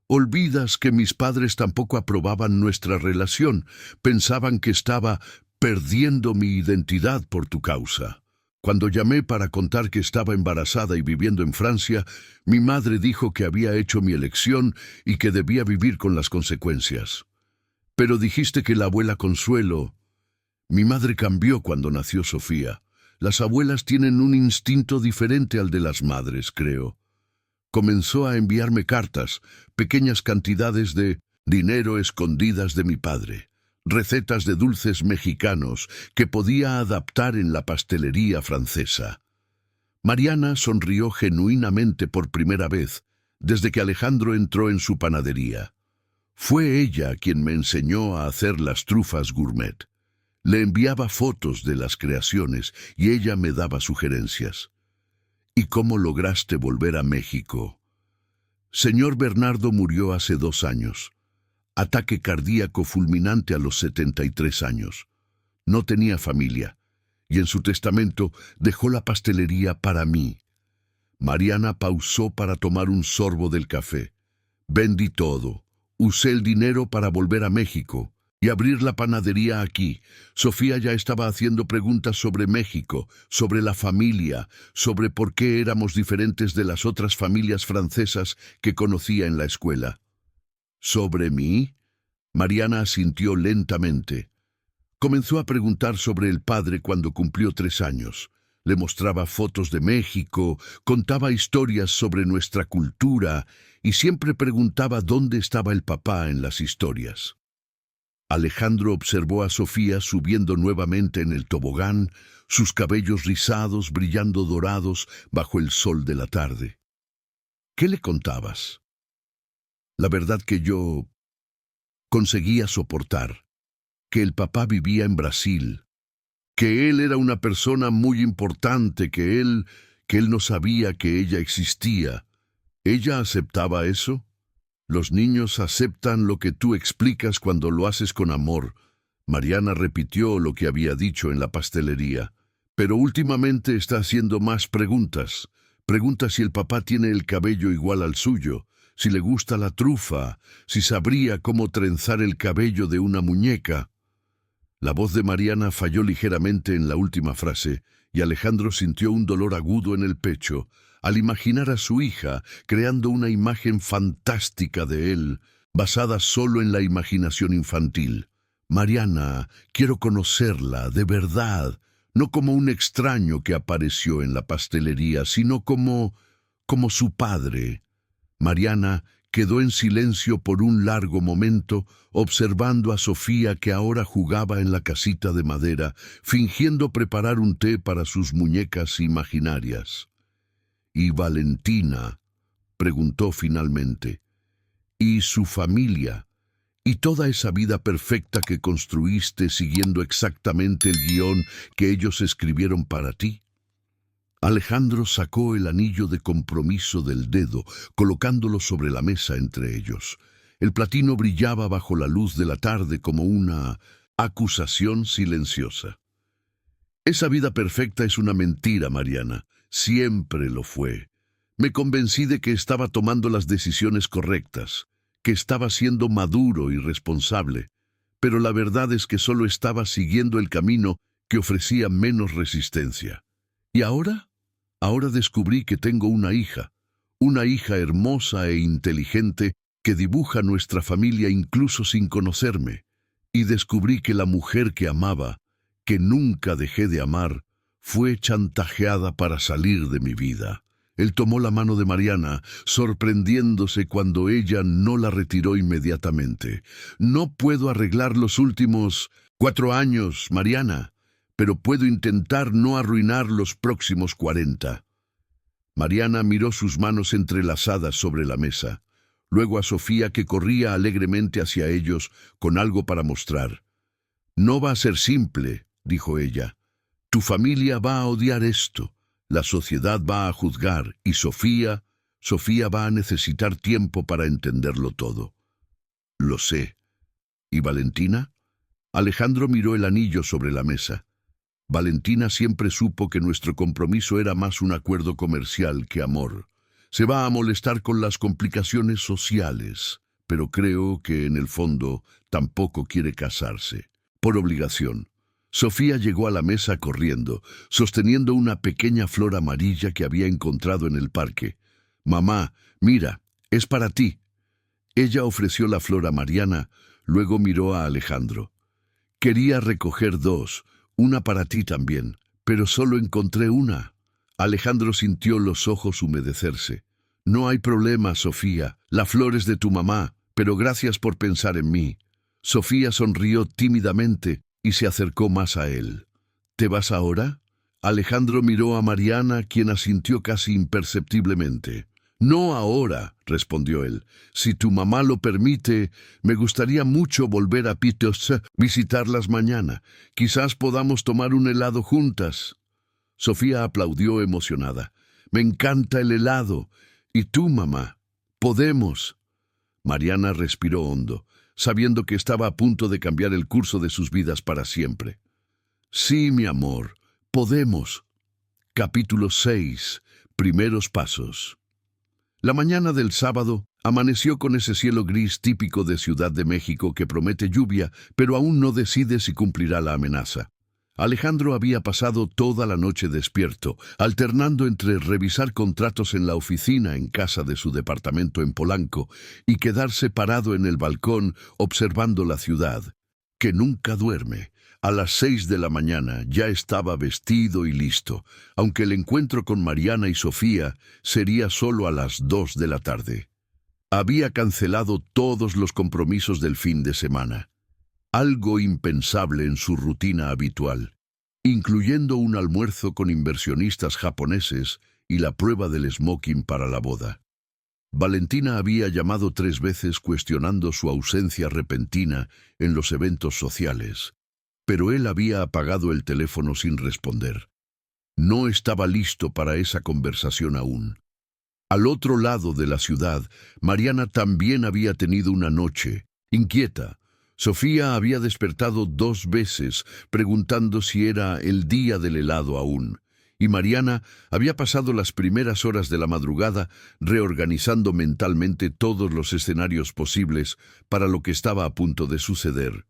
[SPEAKER 1] «Olvidas que mis padres tampoco aprobaban nuestra relación. Pensaban que estaba perdiendo mi identidad por tu causa. Cuando llamé para contar que estaba embarazada y viviendo en Francia, mi madre dijo que había hecho mi elección y que debía vivir con las consecuencias. Pero dijiste que la abuela Consuelo... Mi madre cambió cuando nació Sofía. Las abuelas tienen un instinto diferente al de las madres, creo. Comenzó a enviarme cartas, pequeñas cantidades de dinero escondidas de mi padre, recetas de dulces mexicanos que podía adaptar en la pastelería francesa». Mariana sonrió genuinamente por primera vez desde que Alejandro entró en su panadería. «Fue ella quien me enseñó a hacer las trufas gourmet. Le enviaba fotos de las creaciones y ella me daba sugerencias». «¿Y cómo lograste volver a México?» «Señor Bernardo murió hace 2 años. Ataque cardíaco fulminante a los 73 años. No tenía familia, y en su testamento dejó la pastelería para mí». Mariana pausó para tomar un sorbo del café. «Vendí todo. Usé el dinero para volver a México y abrir la panadería aquí». Sofía ya estaba haciendo preguntas sobre México, sobre la familia, sobre por qué éramos diferentes de las otras familias francesas que conocía en la escuela. «¿Sobre mí?» Mariana asintió lentamente. Comenzó a preguntar sobre el padre cuando cumplió 3 años. Le mostraba fotos de México, contaba historias sobre nuestra cultura y siempre preguntaba dónde estaba el papá en las historias. Alejandro observó a Sofía subiendo nuevamente en el tobogán, sus cabellos rizados brillando dorados bajo el sol de la tarde. «¿Qué le contabas?» «La verdad que yo conseguía soportar, que el papá vivía en Brasil, que él era una persona muy importante, que él no sabía que ella existía. ¿Ella aceptaba eso?» «Los niños aceptan lo que tú explicas cuando lo haces con amor». Mariana repitió lo que había dicho en la pastelería. «Pero últimamente está haciendo más preguntas. Pregunta si el papá tiene el cabello igual al suyo, si le gusta la trufa, si sabría cómo trenzar el cabello de una muñeca». La voz de Mariana falló ligeramente en la última frase, y Alejandro sintió un dolor agudo en el pecho al imaginar a su hija creando una imagen fantástica de él, basada solo en la imaginación infantil. Mariana, quiero conocerla, de verdad, no como un extraño que apareció en la pastelería, sino como su padre. Mariana quedó en silencio por un largo momento, observando a Sofía que ahora jugaba en la casita de madera, fingiendo preparar un té para sus muñecas imaginarias. ¿Y Valentina?, preguntó finalmente. ¿Y su familia? ¿Y toda esa vida perfecta que construiste siguiendo exactamente el guión que ellos escribieron para ti? Alejandro sacó el anillo de compromiso del dedo, colocándolo sobre la mesa entre ellos. El platino brillaba bajo la luz de la tarde como una acusación silenciosa. Esa vida perfecta es una mentira, Mariana. Siempre lo fue. Me convencí de que estaba tomando las decisiones correctas, que estaba siendo maduro y responsable, pero la verdad es que solo estaba siguiendo el camino que ofrecía menos resistencia. ¿Y ahora? Ahora descubrí que tengo una hija hermosa e inteligente que dibuja nuestra familia incluso sin conocerme, y descubrí que la mujer que amaba, que nunca dejé de amar, fue chantajeada para salir de mi vida. Él tomó la mano de Mariana, sorprendiéndose cuando ella no la retiró inmediatamente. No puedo arreglar los últimos 4 años, Mariana, pero puedo intentar no arruinar los próximos 40. Mariana miró sus manos entrelazadas sobre la mesa, luego a Sofía que corría alegremente hacia ellos con algo para mostrar. No va a ser simple, dijo ella. Tu familia va a odiar esto, la sociedad va a juzgar y Sofía va a necesitar tiempo para entenderlo todo. Lo sé. ¿Y Valentina? Alejandro miró el anillo sobre la mesa. Valentina siempre supo que nuestro compromiso era más un acuerdo comercial que amor. Se va a molestar con las complicaciones sociales, pero creo que en el fondo tampoco quiere casarse. Por obligación. Sofía llegó a la mesa corriendo, sosteniendo una pequeña flor amarilla que había encontrado en el parque. «Mamá, mira, es para ti». Ella ofreció la flor a Mariana, luego miró a Alejandro. «Quería recoger 2, una para ti también, pero solo encontré una». Alejandro sintió los ojos humedecerse. «No hay problema, Sofía, la flor es de tu mamá, pero gracias por pensar en mí». Sofía sonrió tímidamente y se acercó más a él. ¿Te vas ahora? Alejandro miró a Mariana, quien asintió casi imperceptiblemente. No ahora, respondió él. Si tu mamá lo permite, me gustaría mucho volver a Pitos, visitarlas mañana. Quizás podamos tomar un helado juntas. Sofía aplaudió emocionada. Me encanta el helado. ¿Y tú, mamá? ¿Podemos? Mariana respiró hondo, sabiendo que estaba a punto de cambiar el curso de sus vidas para siempre. Sí, mi amor, podemos. Capítulo 6. Primeros pasos. La mañana del sábado amaneció con ese cielo gris típico de Ciudad de México que promete lluvia, pero aún no decide si cumplirá la amenaza. Alejandro había pasado toda la noche despierto, alternando entre revisar contratos en la oficina en casa de su departamento en Polanco y quedarse parado en el balcón observando la ciudad, que nunca duerme. A las 6 de la mañana ya estaba vestido y listo, aunque el encuentro con Mariana y Sofía sería solo a las 2 de la tarde. Había cancelado todos los compromisos del fin de semana. Algo impensable en su rutina habitual, incluyendo un almuerzo con inversionistas japoneses y la prueba del smoking para la boda. Valentina había llamado 3 veces cuestionando su ausencia repentina en los eventos sociales, pero él había apagado el teléfono sin responder. No estaba listo para esa conversación aún. Al otro lado de la ciudad, Mariana también había tenido una noche inquieta. Sofía había despertado 2 veces preguntando si era el día del helado aún, y Mariana había pasado las primeras horas de la madrugada reorganizando mentalmente todos los escenarios posibles para lo que estaba a punto de suceder.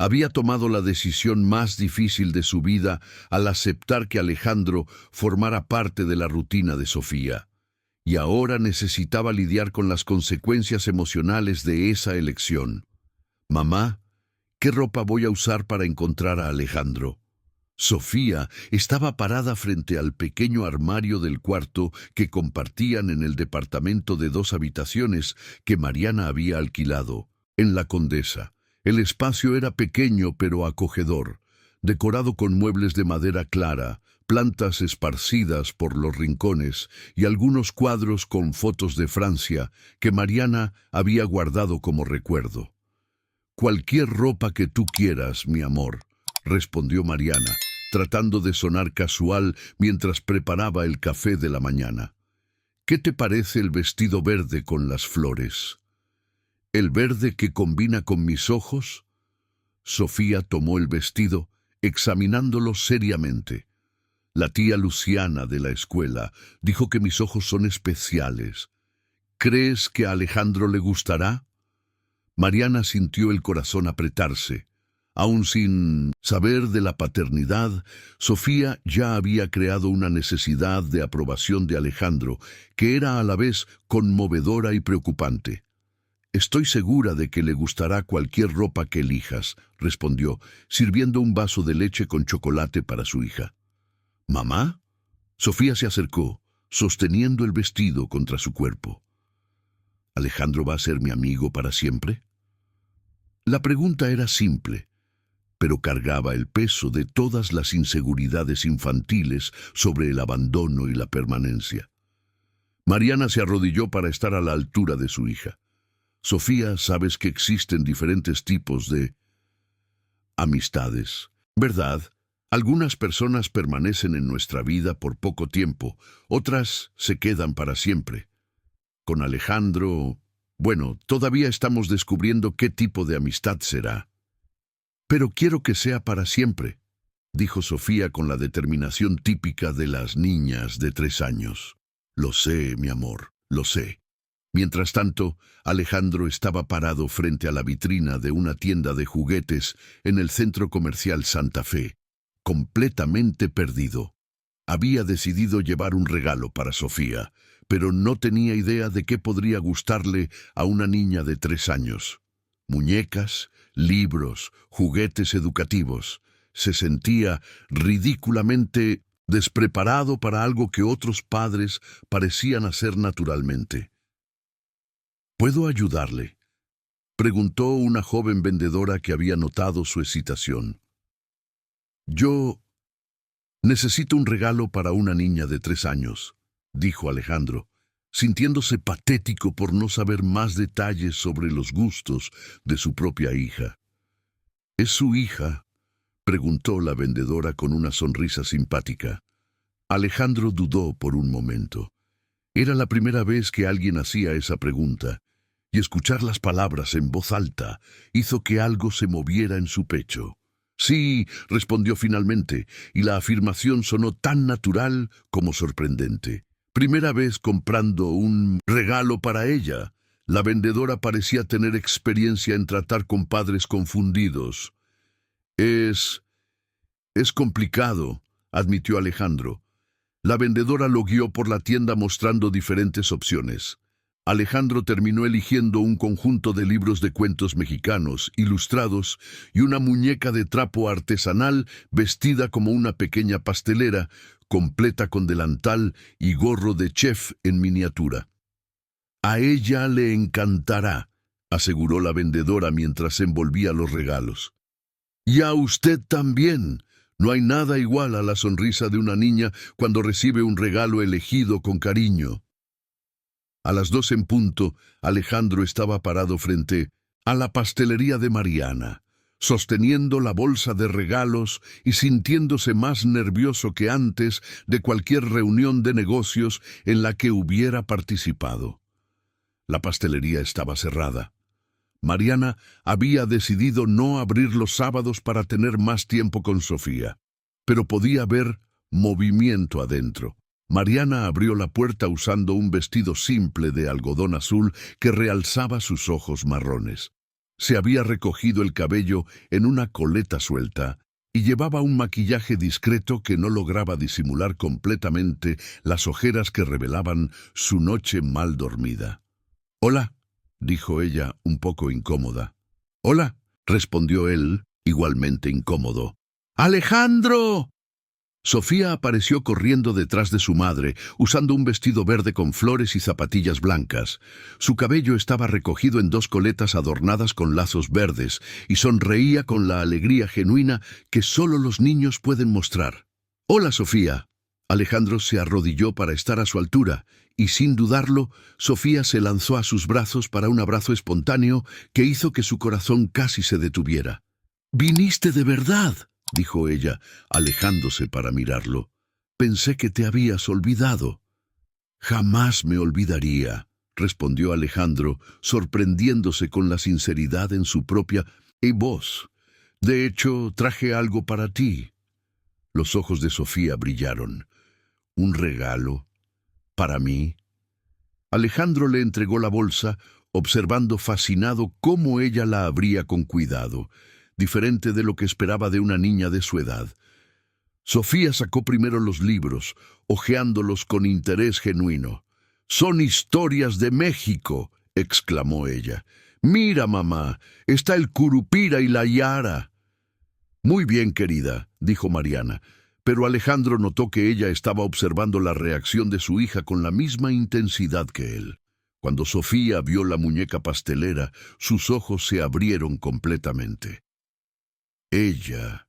[SPEAKER 1] Había tomado la decisión más difícil de su vida al aceptar que Alejandro formara parte de la rutina de Sofía, y ahora necesitaba lidiar con las consecuencias emocionales de esa elección. «Mamá, ¿qué ropa voy a usar para encontrar a Alejandro?». Sofía estaba parada frente al pequeño armario del cuarto que compartían en el departamento de 2 habitaciones que Mariana había alquilado, en La Condesa. El espacio era pequeño pero acogedor, decorado con muebles de madera clara, plantas esparcidas por los rincones y algunos cuadros con fotos de Francia que Mariana había guardado como recuerdo. «Cualquier ropa que tú quieras, mi amor», respondió Mariana, tratando de sonar casual mientras preparaba el café de la mañana. «¿Qué te parece el vestido verde con las flores? ¿El verde que combina con mis ojos?». Sofía tomó el vestido, examinándolo seriamente. «La tía Luciana de la escuela dijo que mis ojos son especiales. ¿Crees que a Alejandro le gustará?». Mariana sintió el corazón apretarse. Aún sin saber de la paternidad, Sofía ya había creado una necesidad de aprobación de Alejandro que era a la vez conmovedora y preocupante. «Estoy segura de que le gustará cualquier ropa que elijas», respondió, sirviendo un vaso de leche con chocolate para su hija. «¿Mamá?». Sofía se acercó, sosteniendo el vestido contra su cuerpo. «¿Alejandro va a ser mi amigo para siempre?». La pregunta era simple, pero cargaba el peso de todas las inseguridades infantiles sobre el abandono y la permanencia. Mariana se arrodilló para estar a la altura de su hija. «Sofía, sabes que existen diferentes tipos de amistades, ¿verdad? Algunas personas permanecen en nuestra vida por poco tiempo, otras se quedan para siempre. Con Alejandro, bueno, todavía estamos descubriendo qué tipo de amistad será. Pero quiero que sea para siempre», dijo Sofía con la determinación típica de las niñas de 3 años. «Lo sé, mi amor, lo sé». Mientras tanto, Alejandro estaba parado frente a la vitrina de una tienda de juguetes en el centro comercial Santa Fe, completamente perdido. Había decidido llevar un regalo para Sofía, pero no tenía idea de qué podría gustarle a una niña de 3 años. Muñecas, libros, juguetes educativos. Se sentía ridículamente despreparado para algo que otros padres parecían hacer naturalmente. «¿Puedo ayudarle?», preguntó una joven vendedora que había notado su excitación. «Yo necesito un regalo para una niña de 3 años», dijo Alejandro, sintiéndose patético por no saber más detalles sobre los gustos de su propia hija. «¿Es su hija?», preguntó la vendedora con una sonrisa simpática. Alejandro dudó por un momento. Era la primera vez que alguien hacía esa pregunta, y escuchar las palabras en voz alta hizo que algo se moviera en su pecho. «Sí», respondió finalmente, y la afirmación sonó tan natural como sorprendente. Primera vez comprando un regalo para ella. La vendedora parecía tener experiencia en tratar con padres confundidos. Es complicado», admitió Alejandro. La vendedora lo guió por la tienda mostrando diferentes opciones. Alejandro terminó eligiendo un conjunto de libros de cuentos mexicanos, ilustrados, y una muñeca de trapo artesanal vestida como una pequeña pastelera, completa con delantal y gorro de chef en miniatura. «A ella le encantará», aseguró la vendedora mientras envolvía los regalos. «Y a usted también. No hay nada igual a la sonrisa de una niña cuando recibe un regalo elegido con cariño». A las 2 en punto, Alejandro estaba parado frente a la pastelería de Mariana, sosteniendo la bolsa de regalos y sintiéndose más nervioso que antes de cualquier reunión de negocios en la que hubiera participado. La pastelería estaba cerrada. Mariana había decidido no abrir los sábados para tener más tiempo con Sofía, pero podía ver movimiento adentro. Mariana abrió la puerta usando un vestido simple de algodón azul que realzaba sus ojos marrones. Se había recogido el cabello en una coleta suelta y llevaba un maquillaje discreto que no lograba disimular completamente las ojeras que revelaban su noche mal dormida. «Hola», dijo ella, un poco incómoda. «Hola», respondió él, igualmente incómodo. «¡Alejandro!». Sofía apareció corriendo detrás de su madre, usando un vestido verde con flores y zapatillas blancas. Su cabello estaba recogido en 2 coletas adornadas con lazos verdes, y sonreía con la alegría genuina que solo los niños pueden mostrar. «Hola, Sofía». Alejandro se arrodilló para estar a su altura, y sin dudarlo, Sofía se lanzó a sus brazos para un abrazo espontáneo que hizo que su corazón casi se detuviera. «¿Viniste de verdad?», dijo ella, alejándose para mirarlo. «Pensé que te habías olvidado». «Jamás me olvidaría», respondió Alejandro, sorprendiéndose con la sinceridad en su propia voz. «De hecho, traje algo para ti». Los ojos de Sofía brillaron. «¿Un regalo? ¿Para mí?». Alejandro le entregó la bolsa, observando fascinado cómo ella la abría con cuidado, diferente de lo que esperaba de una niña de su edad. Sofía sacó primero los libros, hojeándolos con interés genuino. «¡Son historias de México!», exclamó ella. «Mira, mamá, está el Curupira y la Yara». «Muy bien, querida», dijo Mariana, pero Alejandro notó que ella estaba observando la reacción de su hija con la misma intensidad que él. Cuando Sofía vio la muñeca pastelera, sus ojos se abrieron completamente. Ella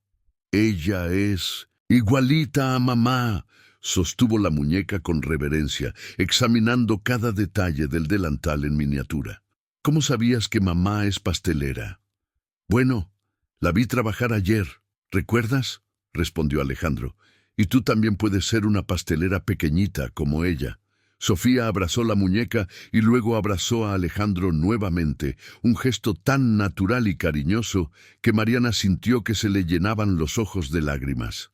[SPEAKER 1] es igualita a mamá», sostuvo la muñeca con reverencia, examinando cada detalle del delantal en miniatura. «¿Cómo sabías que mamá es pastelera?». «Bueno, la vi trabajar ayer, ¿recuerdas?», respondió Alejandro. «Y tú también puedes ser una pastelera pequeñita como ella». Sofía abrazó la muñeca y luego abrazó a Alejandro nuevamente, un gesto tan natural y cariñoso que Mariana sintió que se le llenaban los ojos de lágrimas.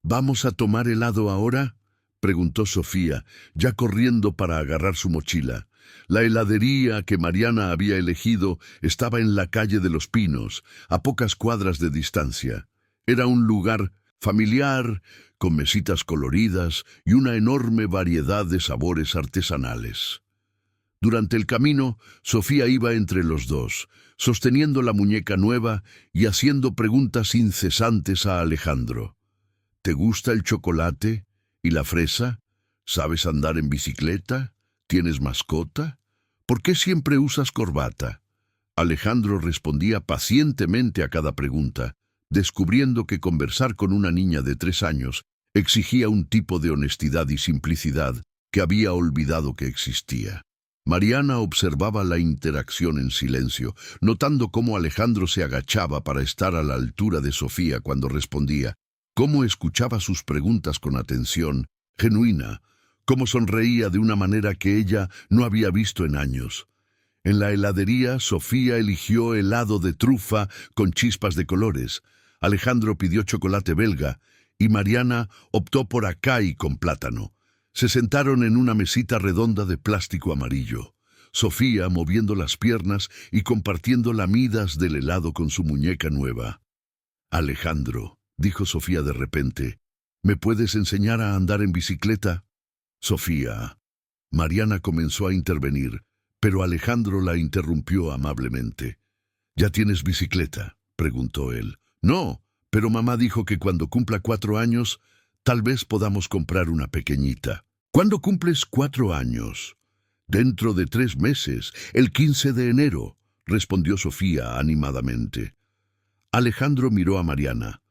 [SPEAKER 1] «¿Vamos a tomar helado ahora?», preguntó Sofía, ya corriendo para agarrar su mochila. La heladería que Mariana había elegido estaba en la calle de los Pinos, a pocas cuadras de distancia. Era un lugar familiar, con mesitas coloridas y una enorme variedad de sabores artesanales. Durante el camino, Sofía iba entre los dos, sosteniendo la muñeca nueva y haciendo preguntas incesantes a Alejandro. «¿Te gusta el chocolate y la fresa? ¿Sabes andar en bicicleta? ¿Tienes mascota? ¿Por qué siempre usas corbata?». Alejandro respondía pacientemente a cada pregunta, descubriendo que conversar con una niña de 3 años exigía un tipo de honestidad y simplicidad que había olvidado que existía. Mariana observaba la interacción en silencio, notando cómo Alejandro se agachaba para estar a la altura de Sofía cuando respondía, cómo escuchaba sus preguntas con atención genuina, cómo sonreía de una manera que ella no había visto en años. En la heladería, Sofía eligió helado de trufa con chispas de colores. Alejandro pidió chocolate belga y Mariana optó por acai con plátano. Se sentaron en una mesita redonda de plástico amarillo. Sofía moviendo las piernas y compartiendo lamidas del helado con su muñeca nueva. «Alejandro», dijo Sofía de repente, «¿me puedes enseñar a andar en bicicleta?». «Sofía». Mariana comenzó a intervenir, pero Alejandro la interrumpió amablemente. «¿Ya tienes bicicleta?», preguntó él. «No, pero mamá dijo que cuando cumpla 4 años, tal vez podamos comprar una pequeñita». «¿Cuándo cumples 4 años?» «Dentro de 3 meses, el 15 de enero», respondió Sofía animadamente. Alejandro miró a Mariana.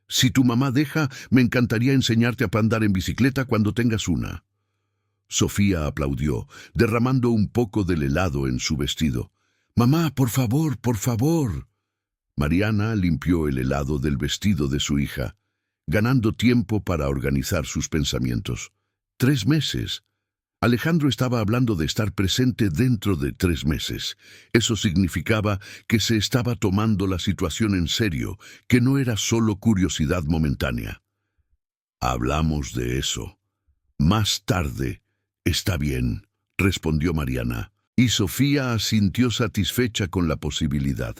[SPEAKER 1] «Si tu mamá deja, me encantaría enseñarte a andar en bicicleta cuando tengas una». Sofía aplaudió, derramando un poco del helado en su vestido. «Mamá, por favor, por favor». Mariana limpió el helado del vestido de su hija, ganando tiempo para organizar sus pensamientos. 3 meses. Alejandro estaba hablando de estar presente dentro de 3 meses. Eso significaba que se estaba tomando la situación en serio, que no era solo curiosidad momentánea. «Hablamos de eso. Más tarde. Está bien», respondió Mariana. y Sofía asintió satisfecha con la posibilidad.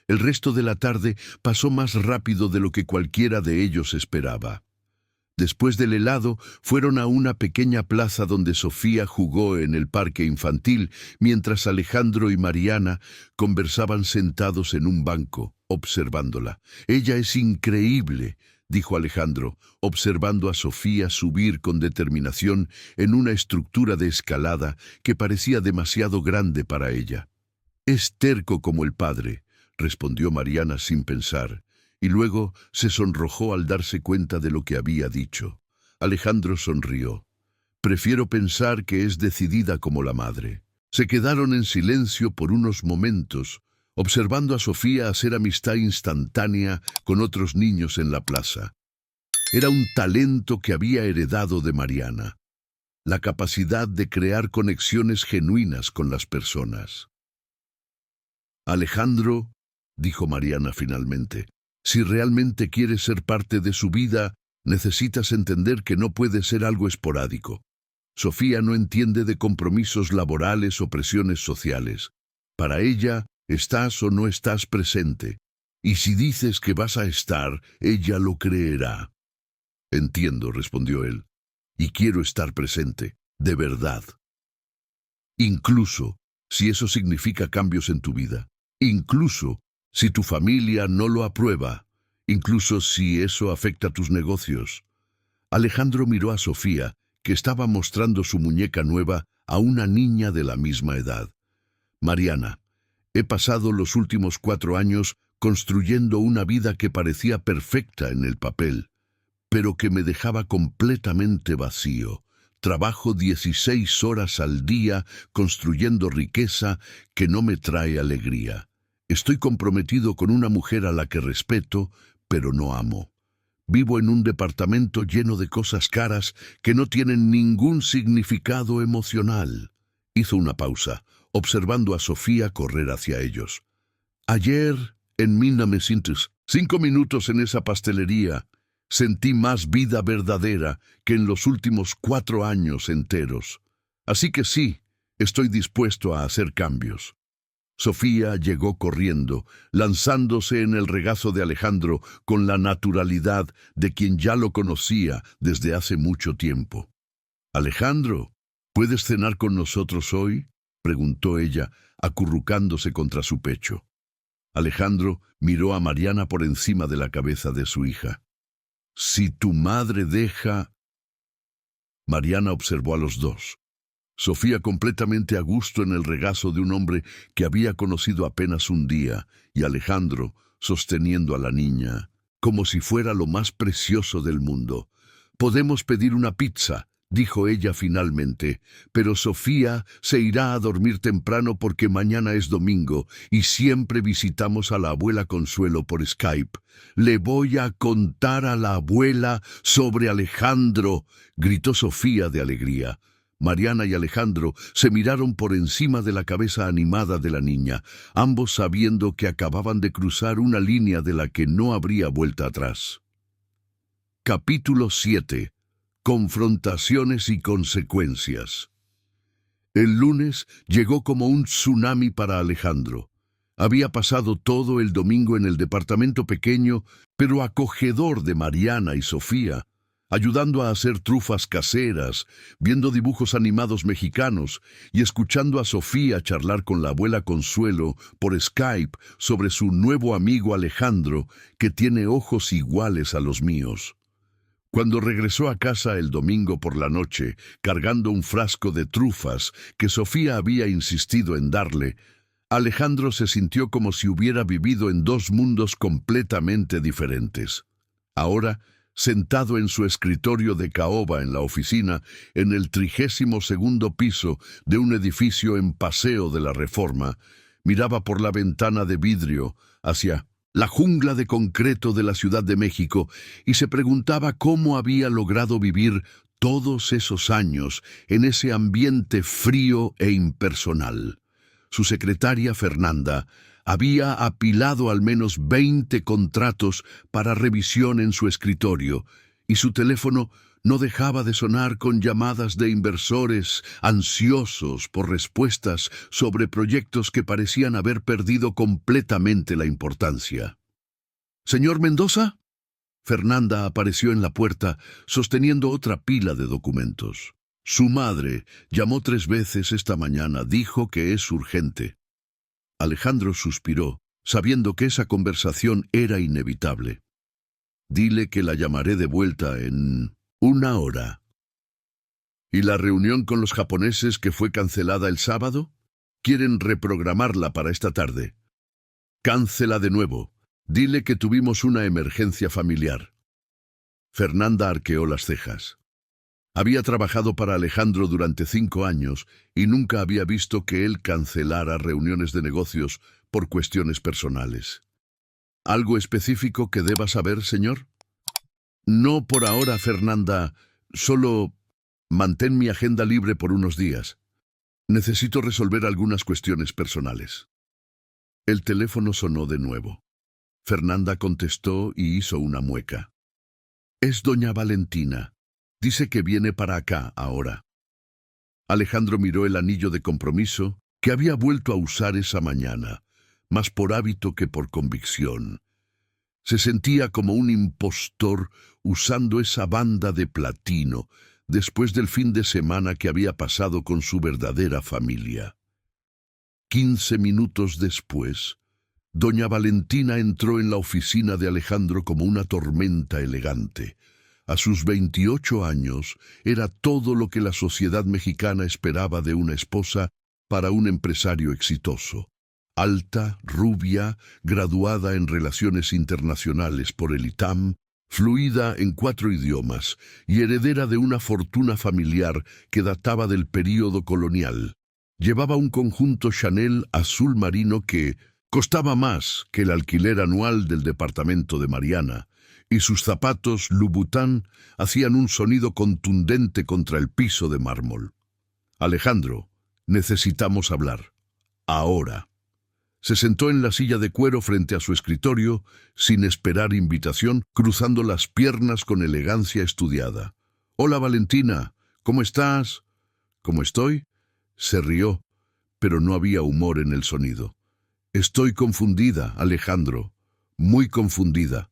[SPEAKER 1] El resto de la tarde pasó más rápido de lo que cualquiera de ellos esperaba. Después del helado, fueron a una pequeña plaza donde Sofía jugó en el parque infantil, mientras Alejandro y Mariana conversaban sentados en un banco, observándola. «Ella es increíble», dijo Alejandro, observando a Sofía subir con determinación en una estructura de escalada que parecía demasiado grande para ella. «Es terco como el padre», respondió Mariana sin pensar, y luego se sonrojó al darse cuenta de lo que había dicho. Alejandro sonrió. «Prefiero pensar que es decidida como la madre». Se quedaron en silencio por unos momentos, observando a Sofía hacer amistad instantánea con otros niños en la plaza. Era un talento que había heredado de Mariana, la capacidad de crear conexiones genuinas con las personas. «Alejandro», dijo Mariana finalmente, «si realmente quieres ser parte de su vida, necesitas entender que no puede ser algo esporádico. Sofía no entiende de compromisos laborales o presiones sociales. Para ella, estás o no estás presente. Y si dices que vas a estar, ella lo creerá». «Entiendo», respondió él, «y quiero estar presente, de verdad. Incluso si eso significa cambios en tu vida. Incluso si tu familia no lo aprueba, incluso si eso afecta tus negocios». Alejandro miró a Sofía, que estaba mostrando su muñeca nueva a una niña de la misma edad. «Mariana, he pasado los últimos 4 años construyendo una vida que parecía perfecta en el papel, pero que me dejaba completamente vacío. Trabajo 16 horas al día construyendo riqueza que no me trae alegría. Estoy comprometido con una mujer a la que respeto, pero no amo. Vivo en un departamento lleno de cosas caras que no tienen ningún significado emocional». Hizo una pausa, observando a Sofía correr hacia ellos. «Ayer, en 1905 minutos en esa pastelería, sentí más vida verdadera que en los últimos 4 años enteros. Así que sí, estoy dispuesto a hacer cambios». Sofía llegó corriendo, lanzándose en el regazo de Alejandro con la naturalidad de quien ya lo conocía desde hace mucho tiempo. «Alejandro, ¿puedes cenar con nosotros hoy?», preguntó ella, acurrucándose contra su pecho. Alejandro miró a Mariana por encima de la cabeza de su hija. «Si tu madre deja...». Mariana observó a los dos. Sofía completamente a gusto en el regazo de un hombre que había conocido apenas un día, y Alejandro sosteniendo a la niña, como si fuera lo más precioso del mundo. «Podemos pedir una pizza», dijo ella finalmente, «pero Sofía se irá a dormir temprano porque mañana es domingo y siempre visitamos a la abuela Consuelo por Skype. Le voy a contar a la abuela sobre Alejandro», gritó Sofía de alegría. Mariana y Alejandro se miraron por encima de la cabeza animada de la niña, ambos sabiendo que acababan de cruzar una línea de la que no habría vuelta atrás. Capítulo 7. Confrontaciones y consecuencias. El lunes llegó como un tsunami para Alejandro. Había pasado todo el domingo en el departamento pequeño pero acogedor de Mariana y Sofía, ayudando a hacer trufas caseras, viendo dibujos animados mexicanos y escuchando a Sofía charlar con la abuela Consuelo por Skype sobre su nuevo amigo Alejandro, que tiene ojos iguales a los míos. Cuando regresó a casa el domingo por la noche, cargando un frasco de trufas que Sofía había insistido en darle, Alejandro se sintió como si hubiera vivido en 2 mundos completamente diferentes. Ahora, sentado en su escritorio de caoba en la oficina, en el 32º piso de un edificio en Paseo de la Reforma, miraba por la ventana de vidrio hacia la jungla de concreto de la Ciudad de México y se preguntaba cómo había logrado vivir todos esos años en ese ambiente frío e impersonal. Su secretaria Fernanda había apilado al menos 20 contratos para revisión en su escritorio, y su teléfono no dejaba de sonar con llamadas de inversores ansiosos por respuestas sobre proyectos que parecían haber perdido completamente la importancia. «¿Señor Mendoza?» Fernanda apareció en la puerta, sosteniendo otra pila de documentos. Su madre llamó 3 veces esta mañana, dijo que es urgente. Alejandro suspiró, sabiendo que esa conversación era inevitable. «Dile que la llamaré de vuelta en 1 hora». ¿Y la reunión con los japoneses que fue cancelada el sábado? Quieren reprogramarla para esta tarde. Cáncela de nuevo. Dile que tuvimos una emergencia familiar. Fernanda arqueó las cejas. Había trabajado para Alejandro durante 5 años y nunca había visto que él cancelara reuniones de negocios por cuestiones personales. ¿Algo específico que deba saber, señor? No por ahora, Fernanda. Solo mantén mi agenda libre por unos días. Necesito resolver algunas cuestiones personales. El teléfono sonó de nuevo. Fernanda contestó y hizo una mueca. «Es doña Valentina. Dice que viene para acá ahora». Alejandro miró el anillo de compromiso que había vuelto a usar esa mañana, más por hábito que por convicción. Se sentía como un impostor usando esa banda de platino después del fin de semana que había pasado con su verdadera familia. 15 minutos después, doña Valentina entró en la oficina de Alejandro como una tormenta elegante. A sus 28 años, era todo lo que la sociedad mexicana esperaba de una esposa para un empresario exitoso. Alta, rubia, graduada en Relaciones Internacionales por el ITAM, fluida en 4 idiomas y heredera de una fortuna familiar que databa del período colonial. Llevaba un conjunto Chanel azul marino que costaba más que el alquiler anual del departamento de Mariana, y sus zapatos Louboutin hacían un sonido contundente contra el piso de mármol. «Alejandro, necesitamos hablar. Ahora». Se sentó en la silla de cuero frente a su escritorio, sin esperar invitación, cruzando las piernas con elegancia estudiada. «Hola, Valentina, ¿cómo estás?» «¿Cómo estoy?» Se rió, pero no había humor en el sonido. «Estoy confundida, Alejandro, muy confundida.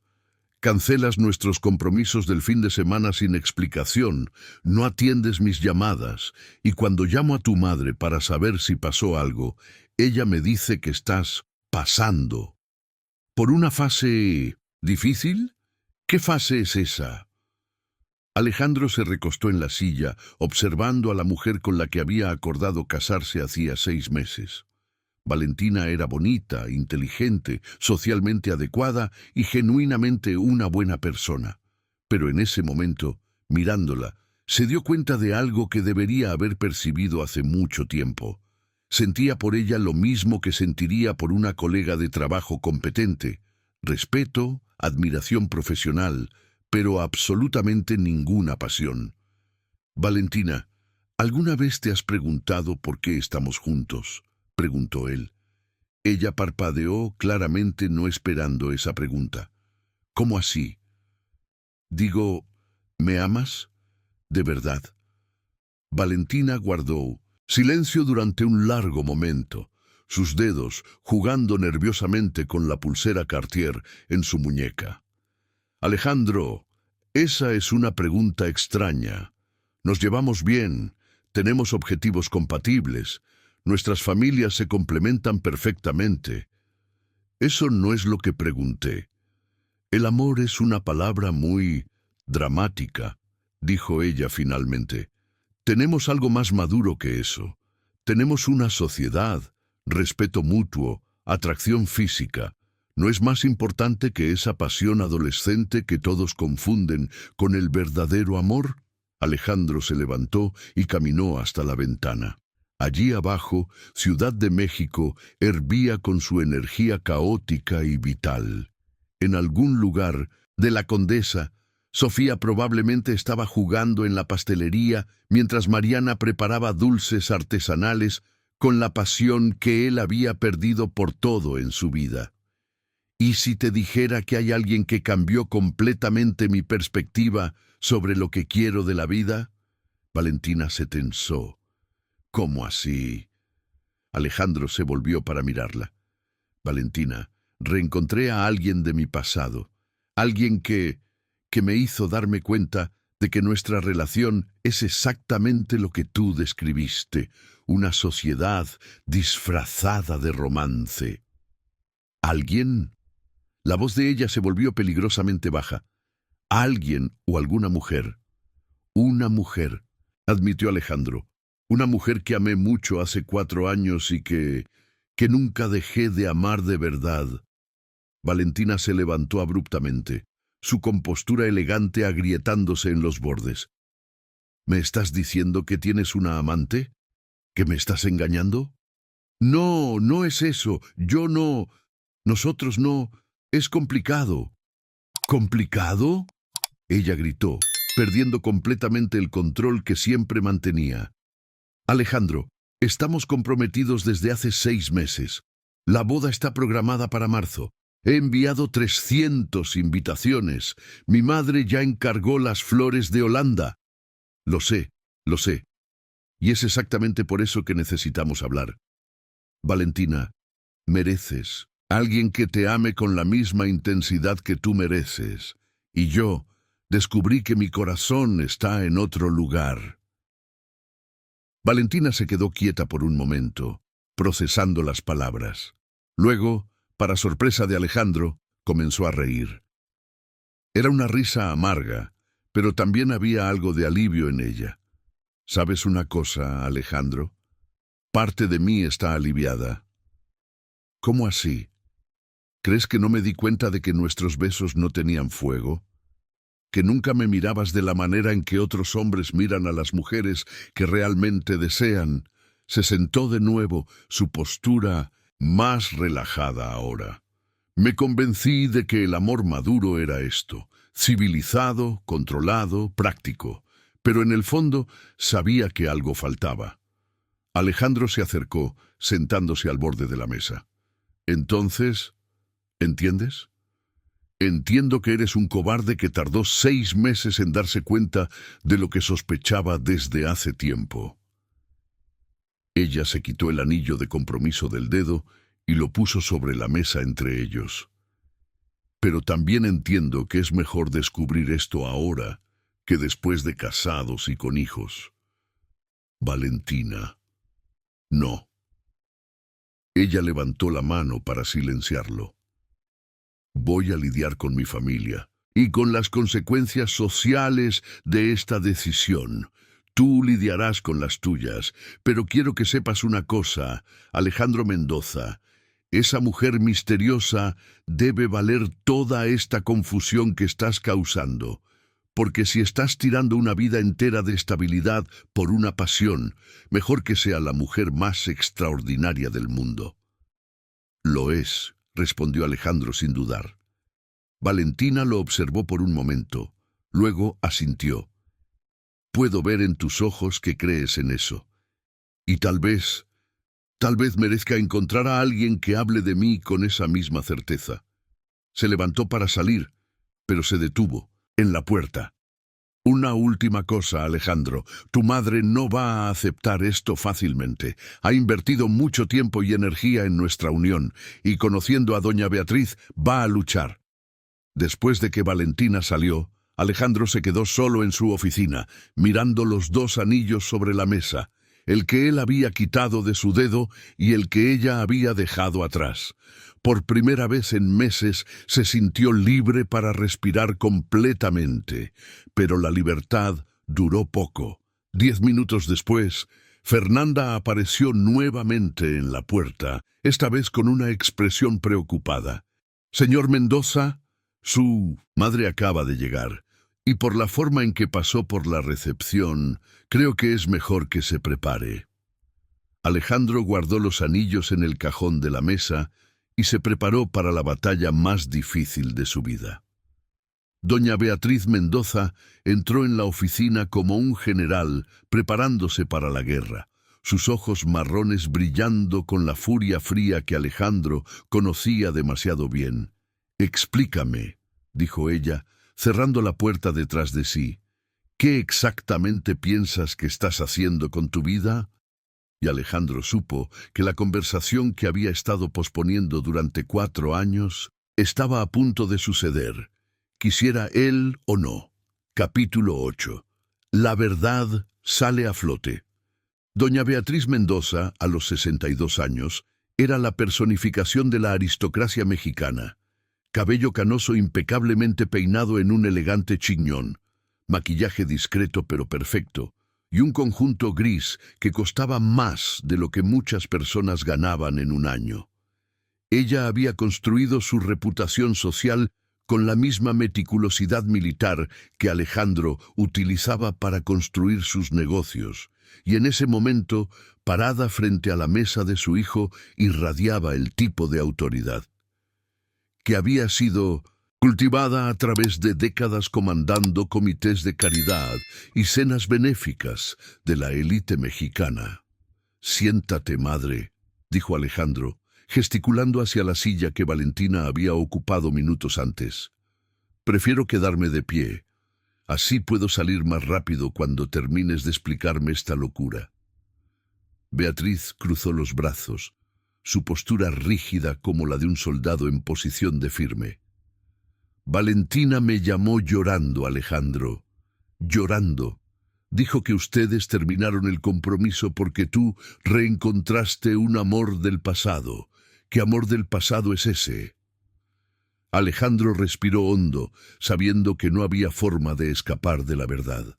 [SPEAKER 1] Cancelas nuestros compromisos del fin de semana sin explicación, no atiendes mis llamadas, y cuando llamo a tu madre para saber si pasó algo, ella me dice que estás pasando. ¿Por una fase difícil? ¿Qué fase es esa?» Alejandro se recostó en la silla, observando a la mujer con la que había acordado casarse hacía 6 meses. Valentina era bonita, inteligente, socialmente adecuada y genuinamente una buena persona. Pero en ese momento, mirándola, se dio cuenta de algo que debería haber percibido hace mucho tiempo. Sentía por ella lo mismo que sentiría por una colega de trabajo competente: respeto, admiración profesional, pero absolutamente ninguna pasión. «Valentina, ¿alguna vez te has preguntado por qué estamos juntos?», preguntó él. Ella parpadeó, claramente no esperando esa pregunta. «¿Cómo así?» «Digo, ¿me amas? ¿De verdad?» Valentina guardó silencio durante un largo momento, sus dedos jugando nerviosamente con la pulsera Cartier en su muñeca. «Alejandro, esa es una pregunta extraña. Nos llevamos bien, tenemos objetivos compatibles, nuestras familias se complementan perfectamente. Eso no es lo que pregunté. El amor es una palabra muy dramática», dijo ella finalmente. «Tenemos algo más maduro que eso. Tenemos una sociedad, respeto mutuo, atracción física. ¿No es más importante que esa pasión adolescente que todos confunden con el verdadero amor?» Alejandro se levantó y caminó hasta la ventana. Allí abajo, Ciudad de México hervía con su energía caótica y vital. En algún lugar de la Condesa, Sofía probablemente estaba jugando en la pastelería mientras Mariana preparaba dulces artesanales con la pasión que él había perdido por todo en su vida. ¿Y si te dijera que hay alguien que cambió completamente mi perspectiva sobre lo que quiero de la vida? Valentina se tensó. ¿Cómo así? Alejandro se volvió para mirarla. Valentina, reencontré a alguien de mi pasado, alguien que me hizo darme cuenta de que nuestra relación es exactamente lo que tú describiste, una sociedad disfrazada de romance. ¿Alguien? La voz de ella se volvió peligrosamente baja. ¿Alguien o alguna mujer? Una mujer, admitió Alejandro. Una mujer que amé mucho hace 4 años y que nunca dejé de amar de verdad. Valentina se levantó abruptamente, su compostura elegante agrietándose en los bordes. ¿Me estás diciendo que tienes una amante? ¿Que me estás engañando? No, no es eso. Yo no. Nosotros no. Es complicado. ¿Complicado? Ella gritó, perdiendo completamente el control que siempre mantenía. Alejandro, estamos comprometidos desde hace 6 meses. La boda está programada para marzo. He enviado 300 invitaciones. Mi madre ya encargó las flores de Holanda. Lo sé, lo sé. Y es exactamente por eso que necesitamos hablar. Valentina, mereces alguien que te ame con la misma intensidad que tú mereces. Y yo descubrí que mi corazón está en otro lugar. Valentina se quedó quieta por un momento, procesando las palabras. Luego, para sorpresa de Alejandro, comenzó a reír. Era una risa amarga, pero también había algo de alivio en ella. ¿Sabes una cosa, Alejandro? Parte de mí está aliviada. ¿Cómo así? ¿Crees que no me di cuenta de que nuestros besos no tenían fuego? ¿Que nunca me mirabas de la manera en que otros hombres miran a las mujeres que realmente desean? Se sentó de nuevo, su postura más relajada ahora. Me convencí de que el amor maduro era esto, civilizado, controlado, práctico, pero en el fondo sabía que algo faltaba. Alejandro se acercó, sentándose al borde de la mesa. Entonces, ¿entiendes? Entiendo que eres un cobarde que tardó 6 meses en darse cuenta de lo que sospechaba desde hace tiempo. Ella se quitó el anillo de compromiso del dedo y lo puso sobre la mesa entre ellos. Pero también entiendo que es mejor descubrir esto ahora que después de casados y con hijos. Valentina. No. Ella levantó la mano para silenciarlo. Voy a lidiar con mi familia y con las consecuencias sociales de esta decisión. Tú lidiarás con las tuyas, pero quiero que sepas una cosa, Alejandro Mendoza. Esa mujer misteriosa debe valer toda esta confusión que estás causando, porque si estás tirando una vida entera de estabilidad por una pasión, mejor que sea la mujer más extraordinaria del mundo. Lo es, respondió Alejandro sin dudar. Valentina lo observó por un momento, luego asintió. Puedo ver en tus ojos que crees en eso. Y tal vez merezca encontrar a alguien que hable de mí con esa misma certeza. Se levantó para salir, pero se detuvo, en la puerta. Una última cosa, Alejandro. Tu madre no va a aceptar esto fácilmente. Ha invertido mucho tiempo y energía en nuestra unión, y conociendo a doña Beatriz, va a luchar. Después de que Valentina salió, Alejandro se quedó solo en su oficina, mirando los 2 anillos sobre la mesa, el que él había quitado de su dedo y el que ella había dejado atrás. Por primera vez en meses se sintió libre para respirar completamente, pero la libertad duró poco. 10 minutos después, Fernanda apareció nuevamente en la puerta, esta vez con una expresión preocupada. «Señor Mendoza, su madre acaba de llegar, y por la forma en que pasó por la recepción, creo que es mejor que se prepare». Alejandro guardó los anillos en el cajón de la mesa y se preparó para la batalla más difícil de su vida. Doña Beatriz Mendoza entró en la oficina como un general preparándose para la guerra, sus ojos marrones brillando con la furia fría que Alejandro conocía demasiado bien. Explícame, dijo ella, cerrando la puerta detrás de sí. ¿Qué exactamente piensas que estás haciendo con tu vida? Y Alejandro supo que la conversación que había estado posponiendo durante 4 años estaba a punto de suceder, quisiera él o no. Capítulo 8. La verdad sale a flote. Doña Beatriz Mendoza, a los 62 años, era la personificación de la aristocracia mexicana. Cabello canoso impecablemente peinado en un elegante chiñón, maquillaje discreto pero perfecto, y un conjunto gris que costaba más de lo que muchas personas ganaban en un año. Ella había construido su reputación social con la misma meticulosidad militar que Alejandro utilizaba para construir sus negocios, y en ese momento, parada frente a la mesa de su hijo, irradiaba el tipo de autoridad que había sido cultivada a través de décadas comandando comités de caridad y cenas benéficas de la élite mexicana. «Siéntate, madre», dijo Alejandro, gesticulando hacia la silla que Valentina había ocupado minutos antes. «Prefiero quedarme de pie. Así puedo salir más rápido cuando termines de explicarme esta locura». Beatriz cruzó los brazos, su postura rígida como la de un soldado en posición de firme. «Valentina me llamó llorando, Alejandro. Llorando. Dijo que ustedes terminaron el compromiso porque tú reencontraste un amor del pasado. ¿Qué amor del pasado es ese?» Alejandro respiró hondo, sabiendo que no había forma de escapar de la verdad.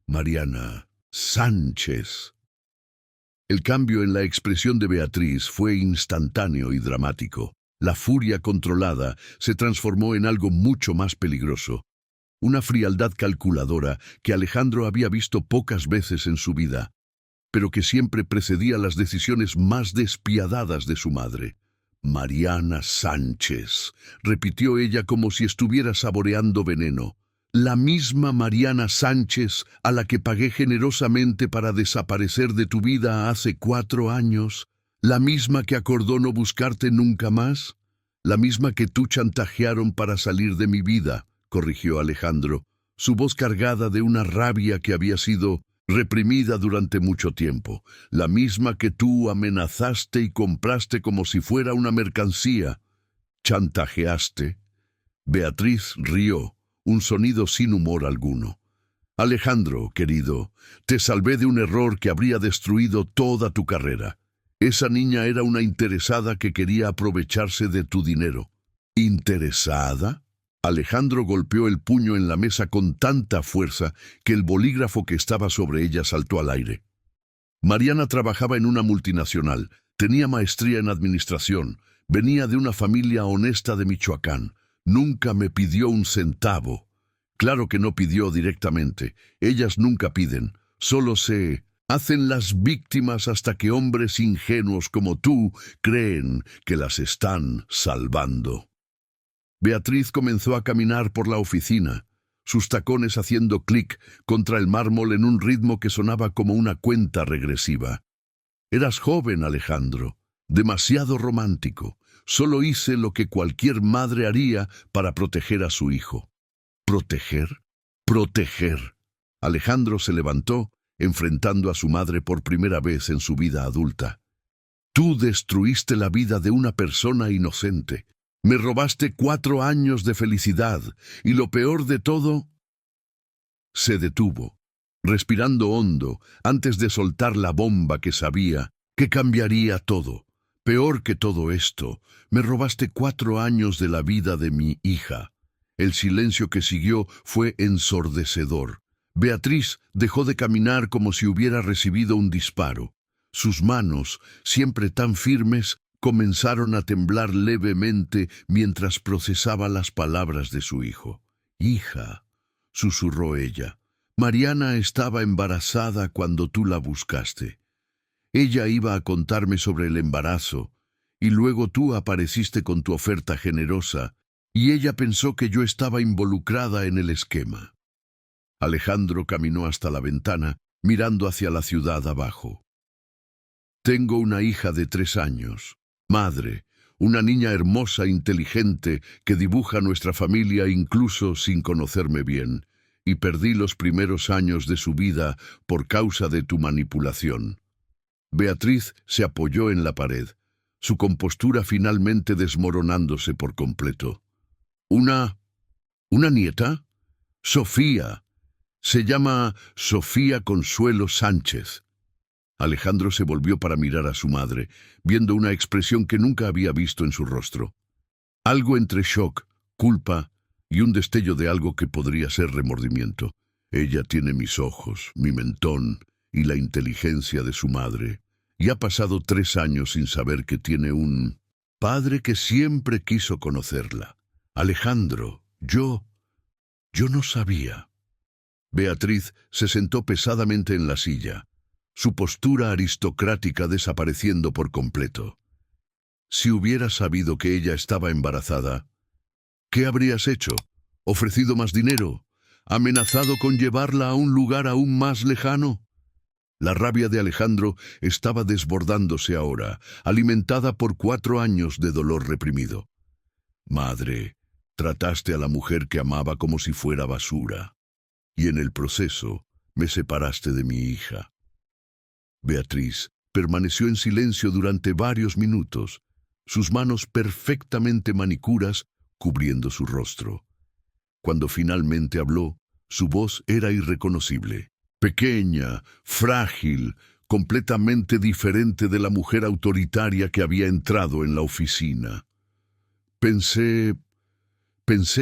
[SPEAKER 1] «Mariana Sánchez». El cambio en la expresión de Beatriz fue instantáneo y dramático. La furia controlada se transformó en algo mucho más peligroso. Una frialdad calculadora que Alejandro había visto pocas veces en su vida, pero que siempre precedía las decisiones más despiadadas de su madre. «Mariana Sánchez», repitió ella como si estuviera saboreando veneno. «La misma Mariana Sánchez a la que pagué generosamente para desaparecer de tu vida hace 4 años, la misma que acordó no buscarte nunca más, la misma que tú chantajearon para salir de mi vida», corrigió Alejandro, su voz cargada de una rabia que había sido reprimida durante mucho tiempo, «la misma que tú amenazaste y compraste como si fuera una mercancía. ¿Chantajeaste?» Beatriz rió, un sonido sin humor alguno. «Alejandro, querido, te salvé de un error que habría destruido toda tu carrera. Esa niña era una interesada que quería aprovecharse de tu dinero». «¿Interesada?» Alejandro golpeó el puño en la mesa con tanta fuerza que el bolígrafo que estaba sobre ella saltó al aire. Mariana trabajaba en una multinacional, tenía maestría en administración, venía de una familia honesta de Michoacán. Nunca me pidió un centavo. Claro que no pidió directamente. Ellas nunca piden. Solo se hacen las víctimas hasta que hombres ingenuos como tú creen que las están salvando». Beatriz comenzó a caminar por la oficina, sus tacones haciendo clic contra el mármol en un ritmo que sonaba como una cuenta regresiva. «Eras joven, Alejandro, demasiado romántico. Solo hice lo que cualquier madre haría para proteger a su hijo». «¿Proteger? Proteger». Alejandro se levantó, enfrentando a su madre por primera vez en su vida adulta. «Tú destruiste la vida de una persona inocente. Me robaste 4 años de felicidad, y lo peor de todo...» Se detuvo, respirando hondo, antes de soltar la bomba que sabía que cambiaría todo. «Peor que todo esto, me robaste 4 años de la vida de mi hija». El silencio que siguió fue ensordecedor. Beatriz dejó de caminar como si hubiera recibido un disparo. Sus manos, siempre tan firmes, comenzaron a temblar levemente mientras procesaba las palabras de su hijo. «Hija», susurró ella, «Mariana estaba embarazada cuando tú la buscaste. Ella iba a contarme sobre el embarazo, y luego tú apareciste con tu oferta generosa, y ella pensó que yo estaba involucrada en el esquema». Alejandro caminó hasta la ventana, mirando hacia la ciudad abajo. «Tengo una hija de 3 años, madre, una niña hermosa, inteligente, que dibuja nuestra familia incluso sin conocerme bien, y perdí los primeros años de su vida por causa de tu manipulación. Beatriz se apoyó en la pared, su compostura finalmente desmoronándose por completo. ¿Una nieta? Sofía. Se llama Sofía Consuelo Sánchez. Alejandro se volvió para mirar a su madre, viendo una expresión que nunca había visto en su rostro. Algo entre shock, culpa y un destello de algo que podría ser remordimiento. Ella tiene mis ojos, mi mentón y la inteligencia de su madre. Y ha pasado 3 años sin saber que tiene un padre que siempre quiso conocerla. Alejandro, yo no sabía. Beatriz se sentó pesadamente en la silla, su postura aristocrática desapareciendo por completo. Si hubieras sabido que ella estaba embarazada, ¿qué habrías hecho? ¿Ofrecido más dinero? ¿Amenazado con llevarla a un lugar aún más lejano? La rabia de Alejandro estaba desbordándose ahora, alimentada por 4 años de dolor reprimido. Madre, trataste a la mujer que amaba como si fuera basura, y en el proceso me separaste de mi hija. Beatriz permaneció en silencio durante varios minutos, sus manos perfectamente manicuras cubriendo su rostro. Cuando finalmente habló, su voz era irreconocible. Pequeña, frágil, completamente diferente de la mujer autoritaria que había entrado en la oficina. Pensé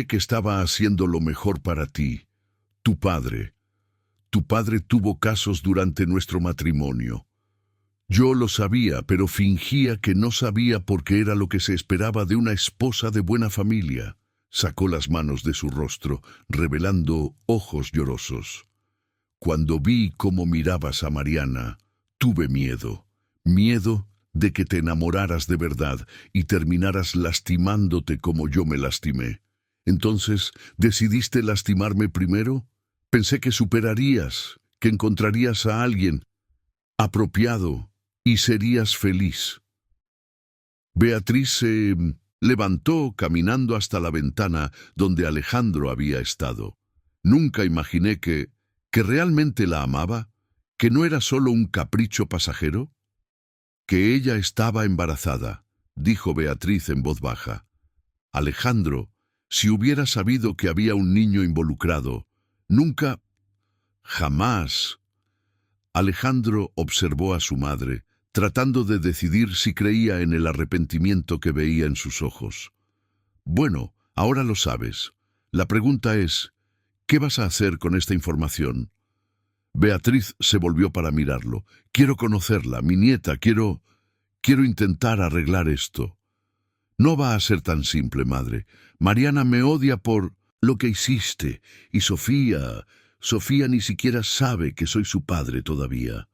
[SPEAKER 1] que estaba haciendo lo mejor para ti. Tu padre tuvo casos durante nuestro matrimonio. Yo lo sabía, pero fingía que no sabía porque era lo que se esperaba de una esposa de buena familia. Sacó las manos de su rostro, revelando ojos llorosos. Cuando vi cómo mirabas a Mariana, tuve miedo. Miedo de que te enamoraras de verdad y terminaras lastimándote como yo me lastimé. Entonces, ¿decidiste lastimarme primero? Pensé que superarías, que encontrarías a alguien apropiado y serías feliz. Beatriz se levantó caminando hasta la ventana donde Alejandro había estado. Nunca imaginé que realmente la amaba, que no era solo un capricho pasajero, que ella estaba embarazada, dijo Beatriz en voz baja. Alejandro, si hubiera sabido que había un niño involucrado, nunca, jamás. Alejandro observó a su madre, tratando de decidir si creía en el arrepentimiento que veía en sus ojos. Bueno, ahora lo sabes. La pregunta es, ¿qué vas a hacer con esta información? Beatriz se volvió para mirarlo. Quiero conocerla, mi nieta, quiero intentar arreglar esto. No va a ser tan simple, madre. Mariana me odia por lo que hiciste, y Sofía ni siquiera sabe que soy su padre todavía.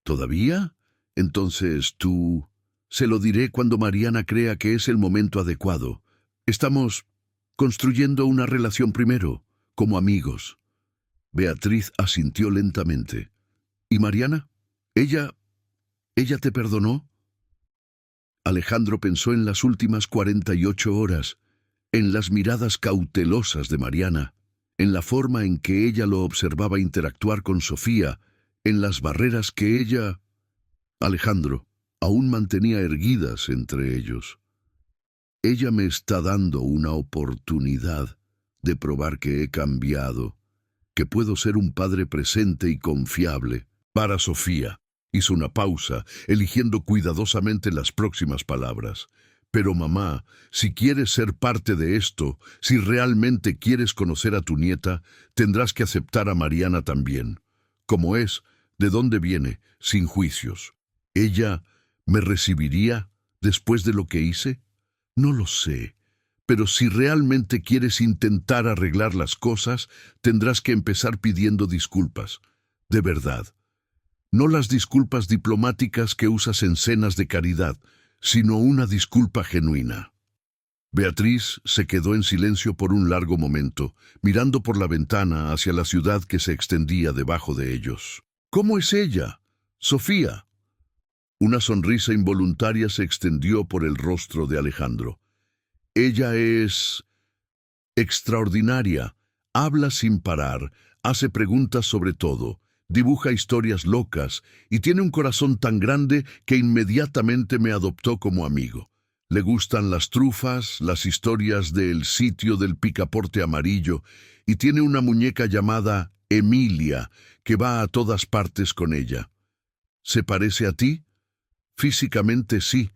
[SPEAKER 1] ¿Todavía? Entonces tú... Se lo diré cuando Mariana crea que es el momento adecuado. Estamos construyendo una relación primero, como amigos. Beatriz asintió lentamente. ¿Y Mariana? ¿Ella te perdonó? Alejandro pensó en las últimas 48 horas, en las miradas cautelosas de Mariana, en la forma en que ella lo observaba interactuar con Sofía, en las barreras que ella... Alejandro aún mantenía erguidas entre ellos. Ella me está dando una oportunidad de probar que he cambiado, que puedo ser un padre presente y confiable. Para Sofía, hizo una pausa, eligiendo cuidadosamente las próximas palabras. Pero mamá, si quieres ser parte de esto, si realmente quieres conocer a tu nieta, tendrás que aceptar a Mariana también. Como es, de dónde viene, sin juicios. ¿Ella me recibiría después de lo que hice? No lo sé. Pero si realmente quieres intentar arreglar las cosas, tendrás que empezar pidiendo disculpas. De verdad. No las disculpas diplomáticas que usas en cenas de caridad, sino una disculpa genuina. Beatriz se quedó en silencio por un largo momento, mirando por la ventana hacia la ciudad que se extendía debajo de ellos. ¿Cómo es ella? Sofía. Una sonrisa involuntaria se extendió por el rostro de Alejandro. Ella es extraordinaria. Habla sin parar, hace preguntas sobre todo, dibuja historias locas y tiene un corazón tan grande que inmediatamente me adoptó como amigo. Le gustan las trufas, las historias del sitio del picaporte amarillo y tiene una muñeca llamada Emilia que va a todas partes con ella. ¿Se parece a ti? Físicamente sí,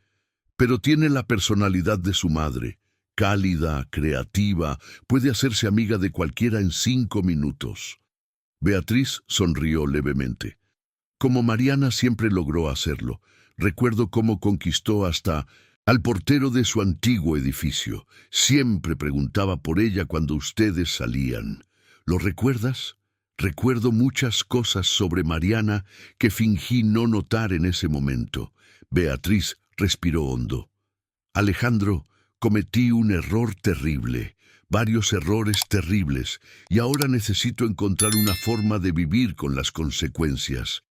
[SPEAKER 1] pero tiene la personalidad de su madre. Cálida, creativa, puede hacerse amiga de cualquiera en 5 minutos. Beatriz sonrió levemente. Como Mariana siempre logró hacerlo. Recuerdo cómo conquistó hasta al portero de su antiguo edificio. Siempre preguntaba por ella cuando ustedes salían. ¿Lo recuerdas? Recuerdo muchas cosas sobre Mariana que fingí no notar en ese momento. Beatriz respiró hondo. Alejandro, cometí un error terrible, varios errores terribles, y ahora necesito encontrar una forma de vivir con las consecuencias.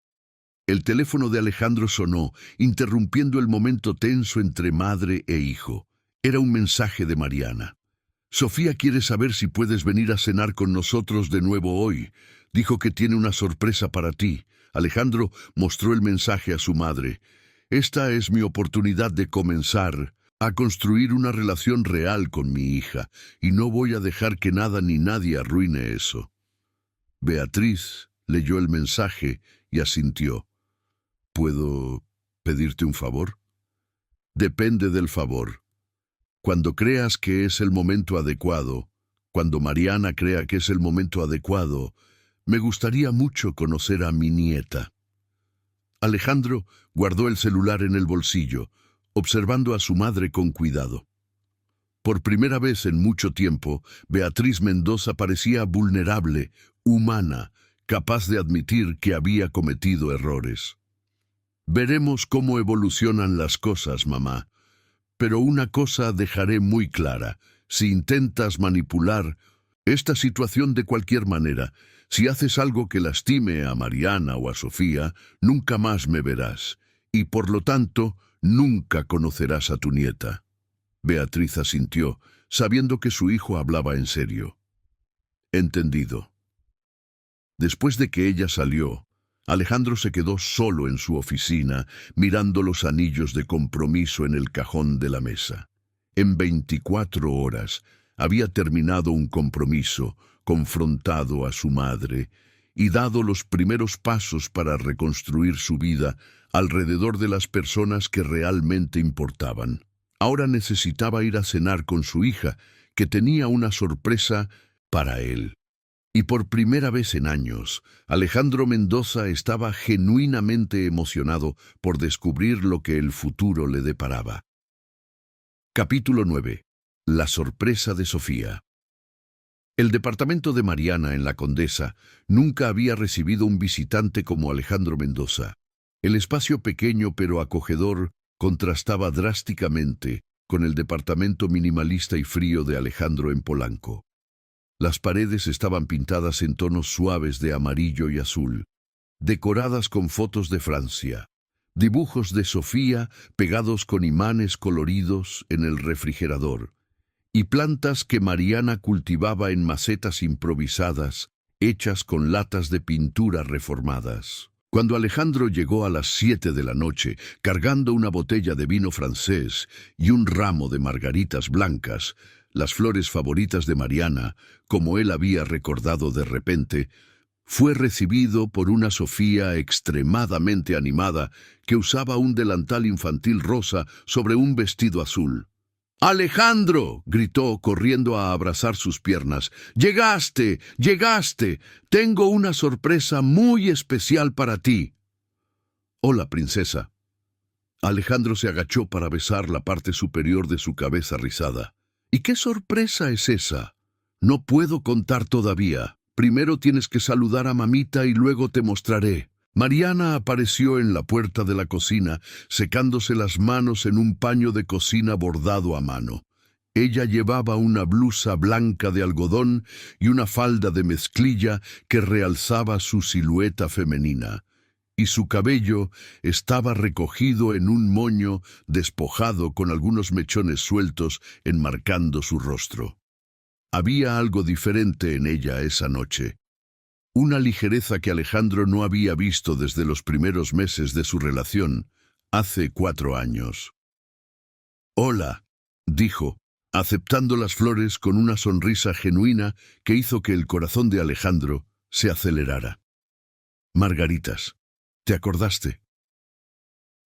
[SPEAKER 1] El teléfono de Alejandro sonó, interrumpiendo el momento tenso entre madre e hijo. Era un mensaje de Mariana. Sofía quiere saber si puedes venir a cenar con nosotros de nuevo hoy. Dijo que tiene una sorpresa para ti. Alejandro mostró el mensaje a su madre. Esta es mi oportunidad de comenzar a construir una relación real con mi hija, y no voy a dejar que nada ni nadie arruine eso. Beatriz leyó el mensaje y asintió. ¿Puedo pedirte un favor? Depende del favor. Cuando creas que es el momento adecuado, cuando Mariana crea que es el momento adecuado, me gustaría mucho conocer a mi nieta. Alejandro guardó el celular en el bolsillo, observando a su madre con cuidado. Por primera vez en mucho tiempo, Beatriz Mendoza parecía vulnerable, humana, capaz de admitir que había cometido errores. Veremos cómo evolucionan las cosas, mamá. Pero una cosa dejaré muy clara. Si intentas manipular esta situación de cualquier manera, si haces algo que lastime a Mariana o a Sofía, nunca más me verás. Y por lo tanto, nunca conocerás a tu nieta. Beatriz asintió, sabiendo que su hijo hablaba en serio. Entendido. Después de que ella salió, Alejandro se quedó solo en su oficina, mirando los anillos de compromiso en el cajón de la mesa. En 24 horas había terminado un compromiso, confrontado a su madre y dado los primeros pasos para reconstruir su vida alrededor de las personas que realmente importaban. Ahora necesitaba ir a cenar con su hija, que tenía una sorpresa para él. Y por primera vez en años, Alejandro Mendoza estaba genuinamente emocionado por descubrir lo que el futuro le deparaba. Capítulo 9. La sorpresa de Sofía. El departamento de Mariana en La Condesa nunca había recibido un visitante como Alejandro Mendoza. El espacio pequeño pero acogedor contrastaba drásticamente con el departamento minimalista y frío de Alejandro en Polanco. Las paredes estaban pintadas en tonos suaves de amarillo y azul, decoradas con fotos de Francia, dibujos de Sofía pegados con imanes coloridos en el refrigerador, y plantas que Mariana cultivaba en macetas improvisadas, hechas con latas de pintura reformadas. Cuando Alejandro llegó a las 7 de la noche, cargando una botella de vino francés y un ramo de margaritas blancas, las flores favoritas de Mariana, como él había recordado de repente, fue recibido por una Sofía extremadamente animada que usaba un delantal infantil rosa sobre un vestido azul. ¡Alejandro!, gritó, corriendo a abrazar sus piernas. ¡Llegaste! ¡Llegaste! Tengo una sorpresa muy especial para ti. Hola, princesa. Alejandro se agachó para besar la parte superior de su cabeza rizada. ¿Y qué sorpresa es esa? No puedo contar todavía. Primero tienes que saludar a mamita y luego te mostraré. Mariana apareció en la puerta de la cocina, secándose las manos en un paño de cocina bordado a mano. Ella llevaba una blusa blanca de algodón y una falda de mezclilla que realzaba su silueta femenina. y su cabello estaba recogido en un moño despojado con algunos mechones sueltos enmarcando su rostro. Había algo diferente en ella esa noche, una ligereza que Alejandro no había visto desde los primeros meses de su relación, hace 4 años. «Hola», dijo, aceptando las flores con una sonrisa genuina que hizo que el corazón de Alejandro se acelerara. «Margaritas, ¿te acordaste?»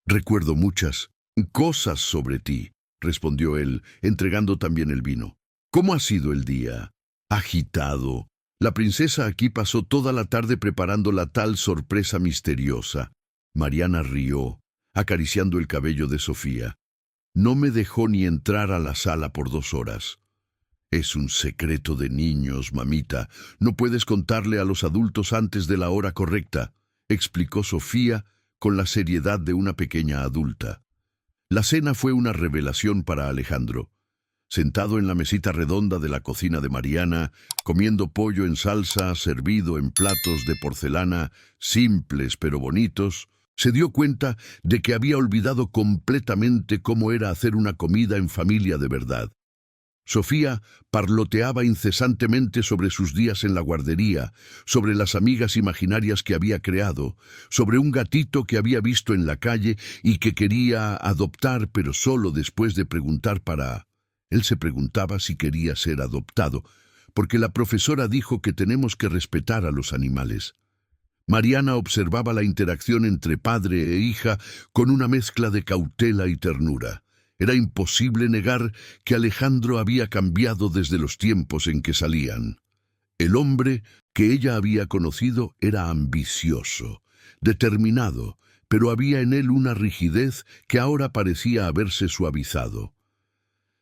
[SPEAKER 1] «Recuerdo muchas cosas sobre ti», respondió él, entregando también el vino. «¿Cómo ha sido el día?» «Agitado. La princesa aquí pasó toda la tarde preparando la tal sorpresa misteriosa». Mariana rió, acariciando el cabello de Sofía. «No me dejó ni entrar a la sala por 2 horas. Es un secreto de niños, mamita. No puedes contarle a los adultos antes de la hora correcta», explicó Sofía con la seriedad de una pequeña adulta. La cena fue una revelación para Alejandro. Sentado en la mesita redonda de la cocina de Mariana, comiendo pollo en salsa servido en platos de porcelana, simples pero bonitos, se dio cuenta de que había olvidado completamente cómo era hacer una comida en familia de verdad. Sofía parloteaba incesantemente sobre sus días en la guardería, sobre las amigas imaginarias que había creado, sobre un gatito que había visto en la calle y que quería adoptar, pero solo después de preguntar para... Él se preguntaba si quería ser adoptado, porque la profesora dijo que tenemos que respetar a los animales. Mariana observaba la interacción entre padre e hija con una mezcla de cautela y ternura. Era imposible negar que Alejandro había cambiado desde los tiempos en que salían. El hombre que ella había conocido era ambicioso, determinado, pero había en él una rigidez que ahora parecía haberse suavizado.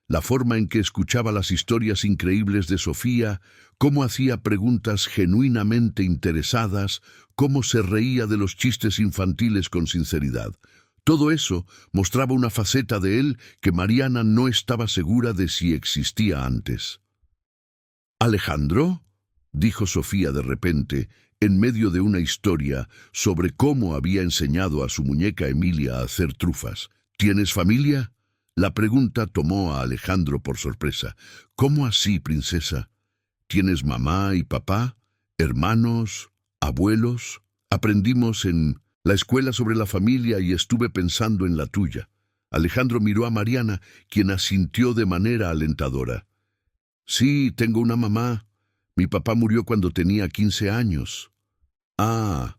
[SPEAKER 1] La forma en que escuchaba las historias increíbles de Sofía, cómo hacía preguntas genuinamente interesadas, cómo se reía de los chistes infantiles con sinceridad. Todo eso mostraba una faceta de él que Mariana no estaba segura de si existía antes. «¿Alejandro?», dijo Sofía de repente, en medio de una historia sobre cómo había enseñado a su muñeca Emilia a hacer trufas. «¿Tienes familia?». La pregunta tomó a Alejandro por sorpresa. «¿Cómo así, princesa? ¿Tienes mamá y papá? ¿Hermanos? ¿Abuelos? Aprendimos en la escuela sobre la familia y estuve pensando en la tuya». Alejandro miró a Mariana, quien asintió de manera alentadora. «Sí, tengo una mamá. Mi papá murió cuando tenía 15 años». «Ah».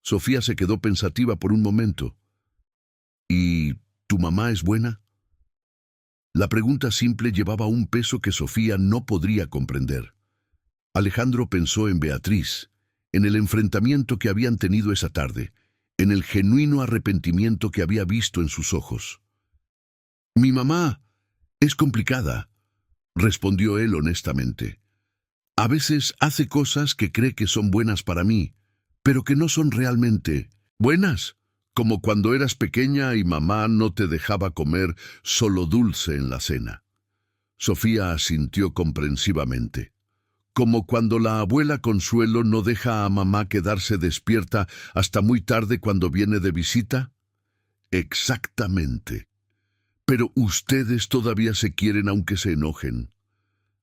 [SPEAKER 1] Sofía se quedó pensativa por un momento. «¿Y tu mamá es buena?». La pregunta simple llevaba un peso que Sofía no podría comprender. Alejandro pensó en Beatriz, en el enfrentamiento que habían tenido esa tarde, en el genuino arrepentimiento que había visto en sus ojos. «Mi mamá es complicada», respondió él honestamente. «A veces hace cosas que cree que son buenas para mí, pero que no son realmente buenas. Como cuando eras pequeña y mamá no te dejaba comer solo dulce en la cena». Sofía asintió comprensivamente. «Como cuando la abuela Consuelo no deja a mamá quedarse despierta hasta muy tarde cuando viene de visita». «Exactamente. Pero ustedes todavía se quieren aunque se enojen».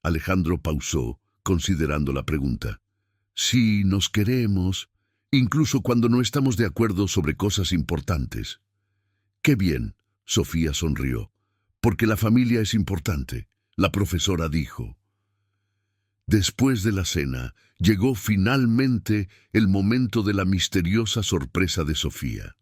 [SPEAKER 1] Alejandro pausó, considerando la pregunta. «Sí, nos queremos, incluso cuando no estamos de acuerdo sobre cosas importantes». «Qué bien», Sofía sonrió, «porque la familia es importante», la profesora dijo. Después de la cena, llegó finalmente el momento de la misteriosa sorpresa de Sofía.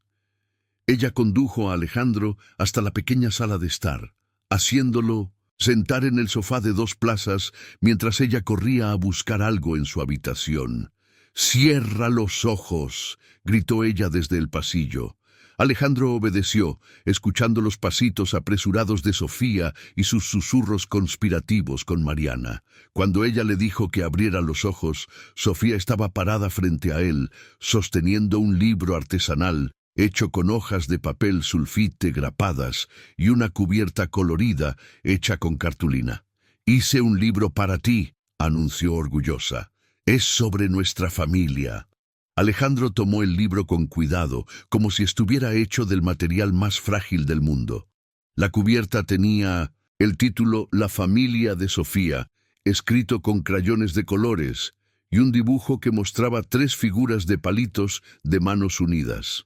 [SPEAKER 1] Ella condujo a Alejandro hasta la pequeña sala de estar, haciéndolo sentar en el sofá de 2 plazas mientras ella corría a buscar algo en su habitación. «Cierra los ojos», gritó ella desde el pasillo. Alejandro obedeció, escuchando los pasitos apresurados de Sofía y sus susurros conspirativos con Mariana. Cuando ella le dijo que abriera los ojos, Sofía estaba parada frente a él, sosteniendo un libro artesanal, hecho con hojas de papel sulfite grapadas y una cubierta colorida hecha con cartulina. «Hice un libro para ti», anunció orgullosa. «Es sobre nuestra familia». Alejandro tomó el libro con cuidado, como si estuviera hecho del material más frágil del mundo. La cubierta tenía el título La familia de Sofía, escrito con crayones de colores, y un dibujo que mostraba 3 figuras de palitos de manos unidas.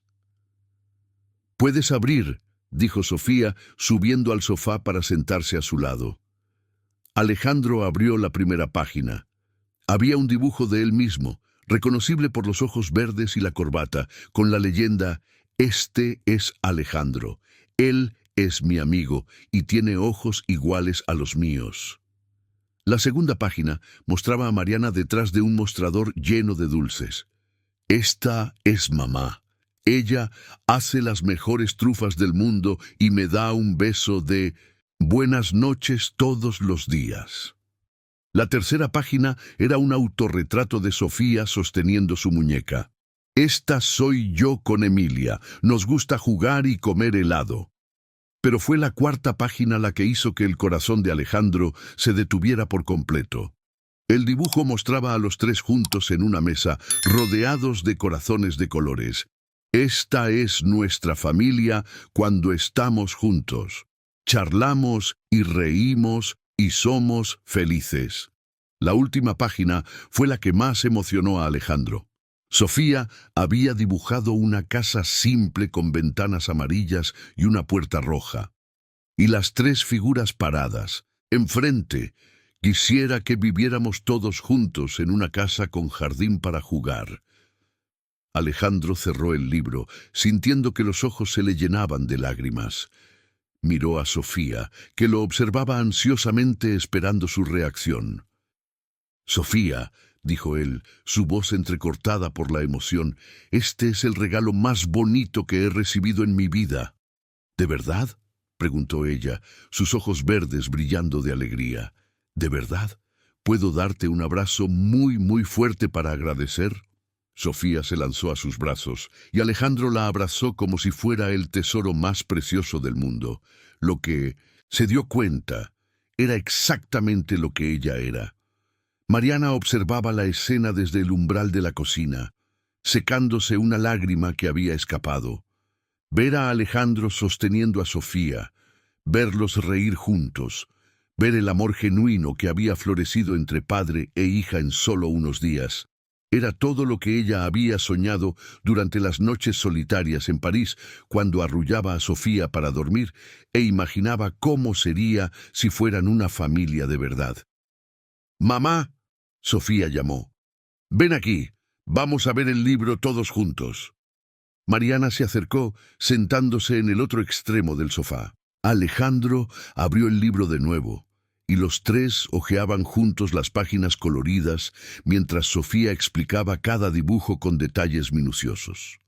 [SPEAKER 1] «Puedes abrir», dijo Sofía, subiendo al sofá para sentarse a su lado. Alejandro abrió la primera página. Había un dibujo de él mismo, reconocible por los ojos verdes y la corbata, con la leyenda «Este es Alejandro. Él es mi amigo y tiene ojos iguales a los míos». La segunda página mostraba a Mariana detrás de un mostrador lleno de dulces. «Esta es mamá. Ella hace las mejores trufas del mundo y me da un beso de buenas noches todos los días». La tercera página era un autorretrato de Sofía sosteniendo su muñeca. «Esta soy yo con Emilia. Nos gusta jugar y comer helado». Pero fue la cuarta página la que hizo que el corazón de Alejandro se detuviera por completo. El dibujo mostraba a los 3 juntos en una mesa, rodeados de corazones de colores. «Esta es nuestra familia cuando estamos juntos. Charlamos y reímos y somos felices». La última página fue la que más emocionó a Alejandro. Sofía había dibujado una casa simple con ventanas amarillas y una puerta roja. Y las 3 figuras paradas, enfrente. «Quisiera que viviéramos todos juntos en una casa con jardín para jugar». Alejandro cerró el libro, sintiendo que los ojos se le llenaban de lágrimas. Miró a Sofía, que lo observaba ansiosamente esperando su reacción. «Sofía», dijo él, su voz entrecortada por la emoción, «este es el regalo más bonito que he recibido en mi vida». «¿De verdad?», preguntó ella, sus ojos verdes brillando de alegría. «¿De verdad? ¿Puedo darte un abrazo muy, muy fuerte para agradecer?» Sofía se lanzó a sus brazos, y Alejandro la abrazó como si fuera el tesoro más precioso del mundo. Lo que se dio cuenta era exactamente lo que ella era. Mariana observaba la escena desde el umbral de la cocina, secándose una lágrima que había escapado. Ver a Alejandro sosteniendo a Sofía, verlos reír juntos, ver el amor genuino que había florecido entre padre e hija en solo unos días, era todo lo que ella había soñado durante las noches solitarias en París, cuando arrullaba a Sofía para dormir e imaginaba cómo sería si fueran una familia de verdad. «Mamá», Sofía llamó. «Ven aquí, vamos a ver el libro todos juntos». Mariana se acercó, sentándose en el otro extremo del sofá. Alejandro abrió el libro de nuevo, y los 3 hojeaban juntos las páginas coloridas, mientras Sofía explicaba cada dibujo con detalles minuciosos.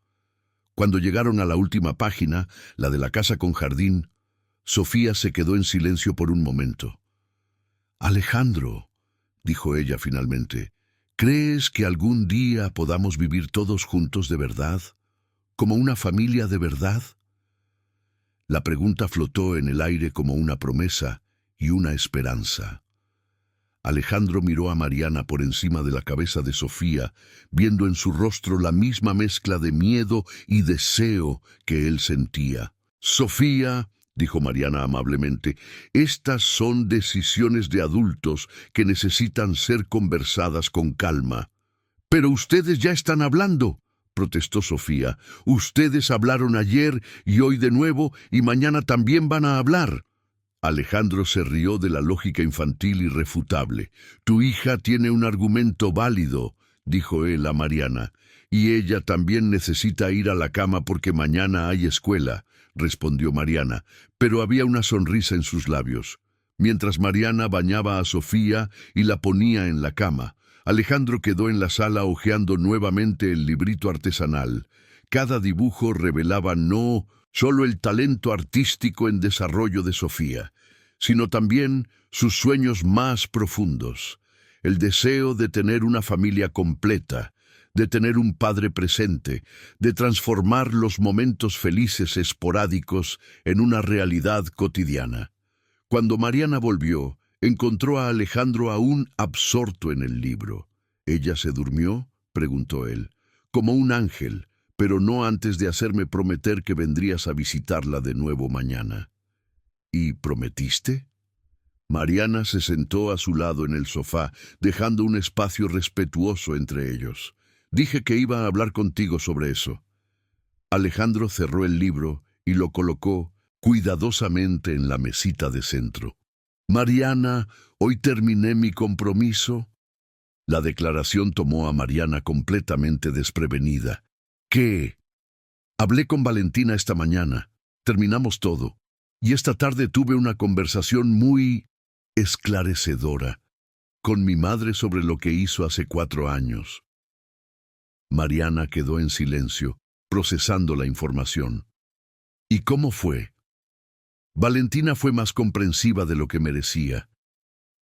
[SPEAKER 1] Cuando llegaron a la última página, la de la casa con jardín, Sofía se quedó en silencio por un momento. «Alejandro», dijo ella finalmente, «¿crees que algún día podamos vivir todos juntos de verdad? ¿Como una familia de verdad?» La pregunta flotó en el aire como una promesa y una esperanza. Alejandro miró a Mariana por encima de la cabeza de Sofía, viendo en su rostro la misma mezcla de miedo y deseo que él sentía. «Sofía», dijo Mariana amablemente, «estas son decisiones de adultos que necesitan ser conversadas con calma». «Pero ustedes ya están hablando», protestó Sofía. «Ustedes hablaron ayer y hoy de nuevo y mañana también van a hablar». Alejandro se rió de la lógica infantil irrefutable. «Tu hija tiene un argumento válido», dijo él a Mariana. «Y ella también necesita ir a la cama porque mañana hay escuela», respondió Mariana, pero había una sonrisa en sus labios. Mientras Mariana bañaba a Sofía y la ponía en la cama, Alejandro quedó en la sala hojeando nuevamente el librito artesanal. Cada dibujo revelaba no solo el talento artístico en desarrollo de Sofía, sino también sus sueños más profundos, el deseo de tener una familia completa, de tener un padre presente, de transformar los momentos felices esporádicos en una realidad cotidiana. Cuando Mariana volvió, encontró a Alejandro aún absorto en el libro. «¿Ella se durmió?», preguntó él. como un ángel, pero no antes de hacerme prometer que vendrías a visitarla de nuevo mañana. ¿Y prometiste? Mariana se sentó a su lado en el sofá, dejando un espacio respetuoso entre ellos. Dije que iba a hablar contigo sobre eso. Alejandro cerró el libro y lo colocó cuidadosamente en la mesita de centro. Mariana, hoy terminé mi compromiso. La declaración tomó a Mariana completamente desprevenida. ¿Qué? Hablé con Valentina esta mañana. Terminamos todo. Y esta tarde tuve una conversación muy esclarecedora con mi madre sobre lo que hizo hace 4 años. Mariana quedó en silencio, procesando la información. ¿Y cómo fue? Valentina fue más comprensiva de lo que merecía.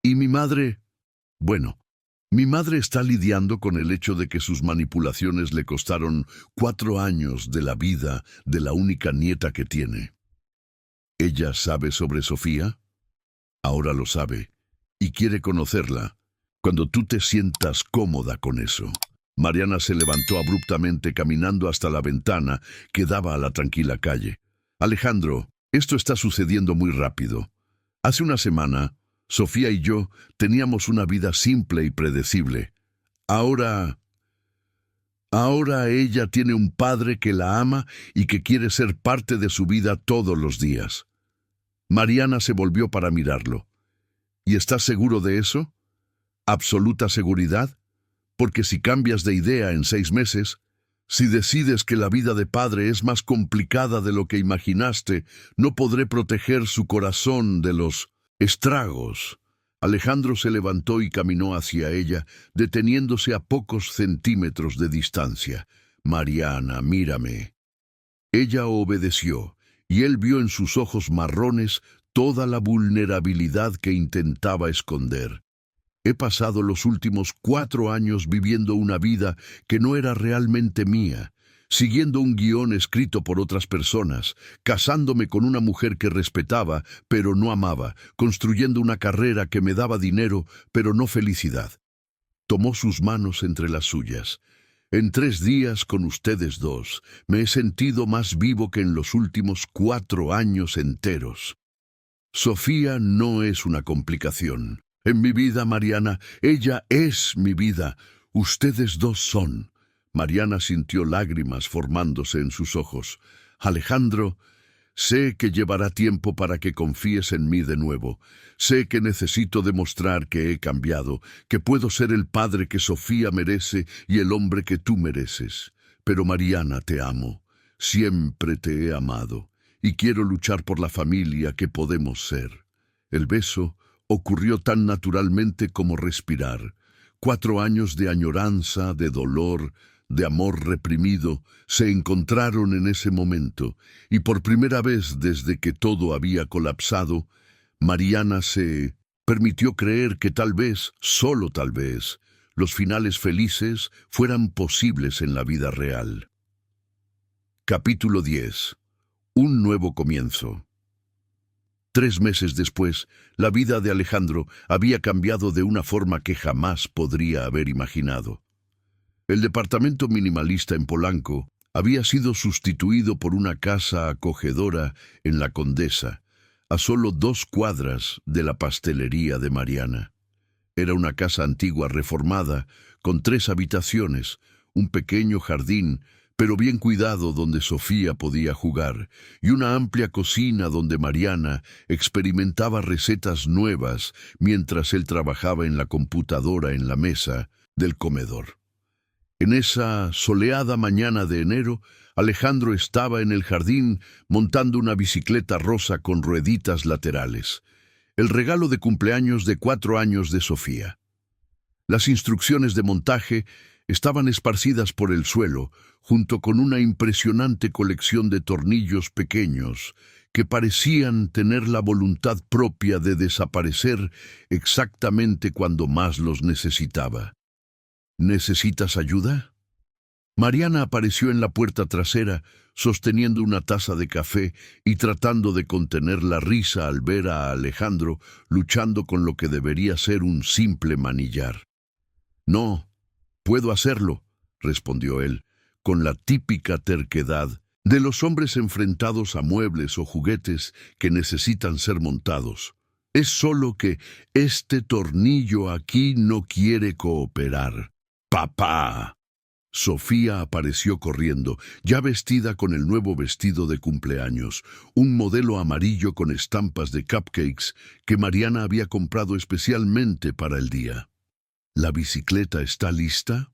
[SPEAKER 1] ¿Y mi madre? Bueno, mi madre está lidiando con el hecho de que sus manipulaciones le costaron 4 años de la vida de la única nieta que tiene. ¿Ella sabe sobre Sofía? Ahora lo sabe, y quiere conocerla, cuando tú te sientas cómoda con eso. Mariana se levantó abruptamente caminando hasta la ventana que daba a la tranquila calle. Alejandro, esto está sucediendo muy rápido. Hace una semana, Sofía y yo teníamos una vida simple y predecible. Ahora ella tiene un padre que la ama y que quiere ser parte de su vida todos los días. Mariana se volvió para mirarlo. ¿Y estás seguro de eso? ¿Absoluta seguridad? Porque si cambias de idea en 6 meses, si decides que la vida de padre es más complicada de lo que imaginaste, no podré proteger su corazón de los estragos. Alejandro se levantó y caminó hacia ella, deteniéndose a pocos centímetros de distancia. Mariana, mírame. Ella obedeció, y él vio en sus ojos marrones toda la vulnerabilidad que intentaba esconder. He pasado los últimos 4 años viviendo una vida que no era realmente mía, siguiendo un guión escrito por otras personas, casándome con una mujer que respetaba, pero no amaba, construyendo una carrera que me daba dinero, pero no felicidad. Tomó sus manos entre las suyas. En 3 días con ustedes dos, me he sentido más vivo que en los últimos 4 años enteros. Sofía no es una complicación. En mi vida, Mariana, ella es mi vida. Ustedes dos son. Mariana sintió lágrimas formándose en sus ojos. Alejandro, sé que llevará tiempo para que confíes en mí de nuevo. Sé que necesito demostrar que he cambiado, que puedo ser el padre que Sofía merece y el hombre que tú mereces. Pero Mariana, te amo. Siempre te he amado. Y quiero luchar por la familia que podemos ser. El beso ocurrió tan naturalmente como respirar. 4 años de añoranza, de dolor, de amor reprimido, se encontraron en ese momento, y por primera vez desde que todo había colapsado, Mariana se permitió creer que tal vez, solo tal vez, los finales felices fueran posibles en la vida real. Capítulo 10. Un nuevo comienzo. 3 meses después, la vida de Alejandro había cambiado de una forma que jamás podría haber imaginado. El departamento minimalista en Polanco había sido sustituido por una casa acogedora en La Condesa, a solo 2 cuadras de la pastelería de Mariana. Era una casa antigua reformada, con 3 habitaciones, un pequeño jardín, pero bien cuidado donde Sofía podía jugar, y una amplia cocina donde Mariana experimentaba recetas nuevas mientras él trabajaba en la computadora en la mesa del comedor. En esa soleada mañana de enero, Alejandro estaba en el jardín montando una bicicleta rosa con rueditas laterales, el regalo de cumpleaños de 4 años de Sofía. Las instrucciones de montaje estaban esparcidas por el suelo, junto con una impresionante colección de tornillos pequeños que parecían tener la voluntad propia de desaparecer exactamente cuando más los necesitaba. ¿Necesitas ayuda? Mariana apareció en la puerta trasera, sosteniendo una taza de café y tratando de contener la risa al ver a Alejandro luchando con lo que debería ser un simple manillar. «No, puedo hacerlo», respondió él. con la típica terquedad de los hombres enfrentados a muebles o juguetes que necesitan ser montados. Es solo que este tornillo aquí no quiere cooperar. ¡Papá! Sofía apareció corriendo, ya vestida con el nuevo vestido de cumpleaños, un modelo amarillo con estampas de cupcakes que Mariana había comprado especialmente para el día. ¿La bicicleta está lista?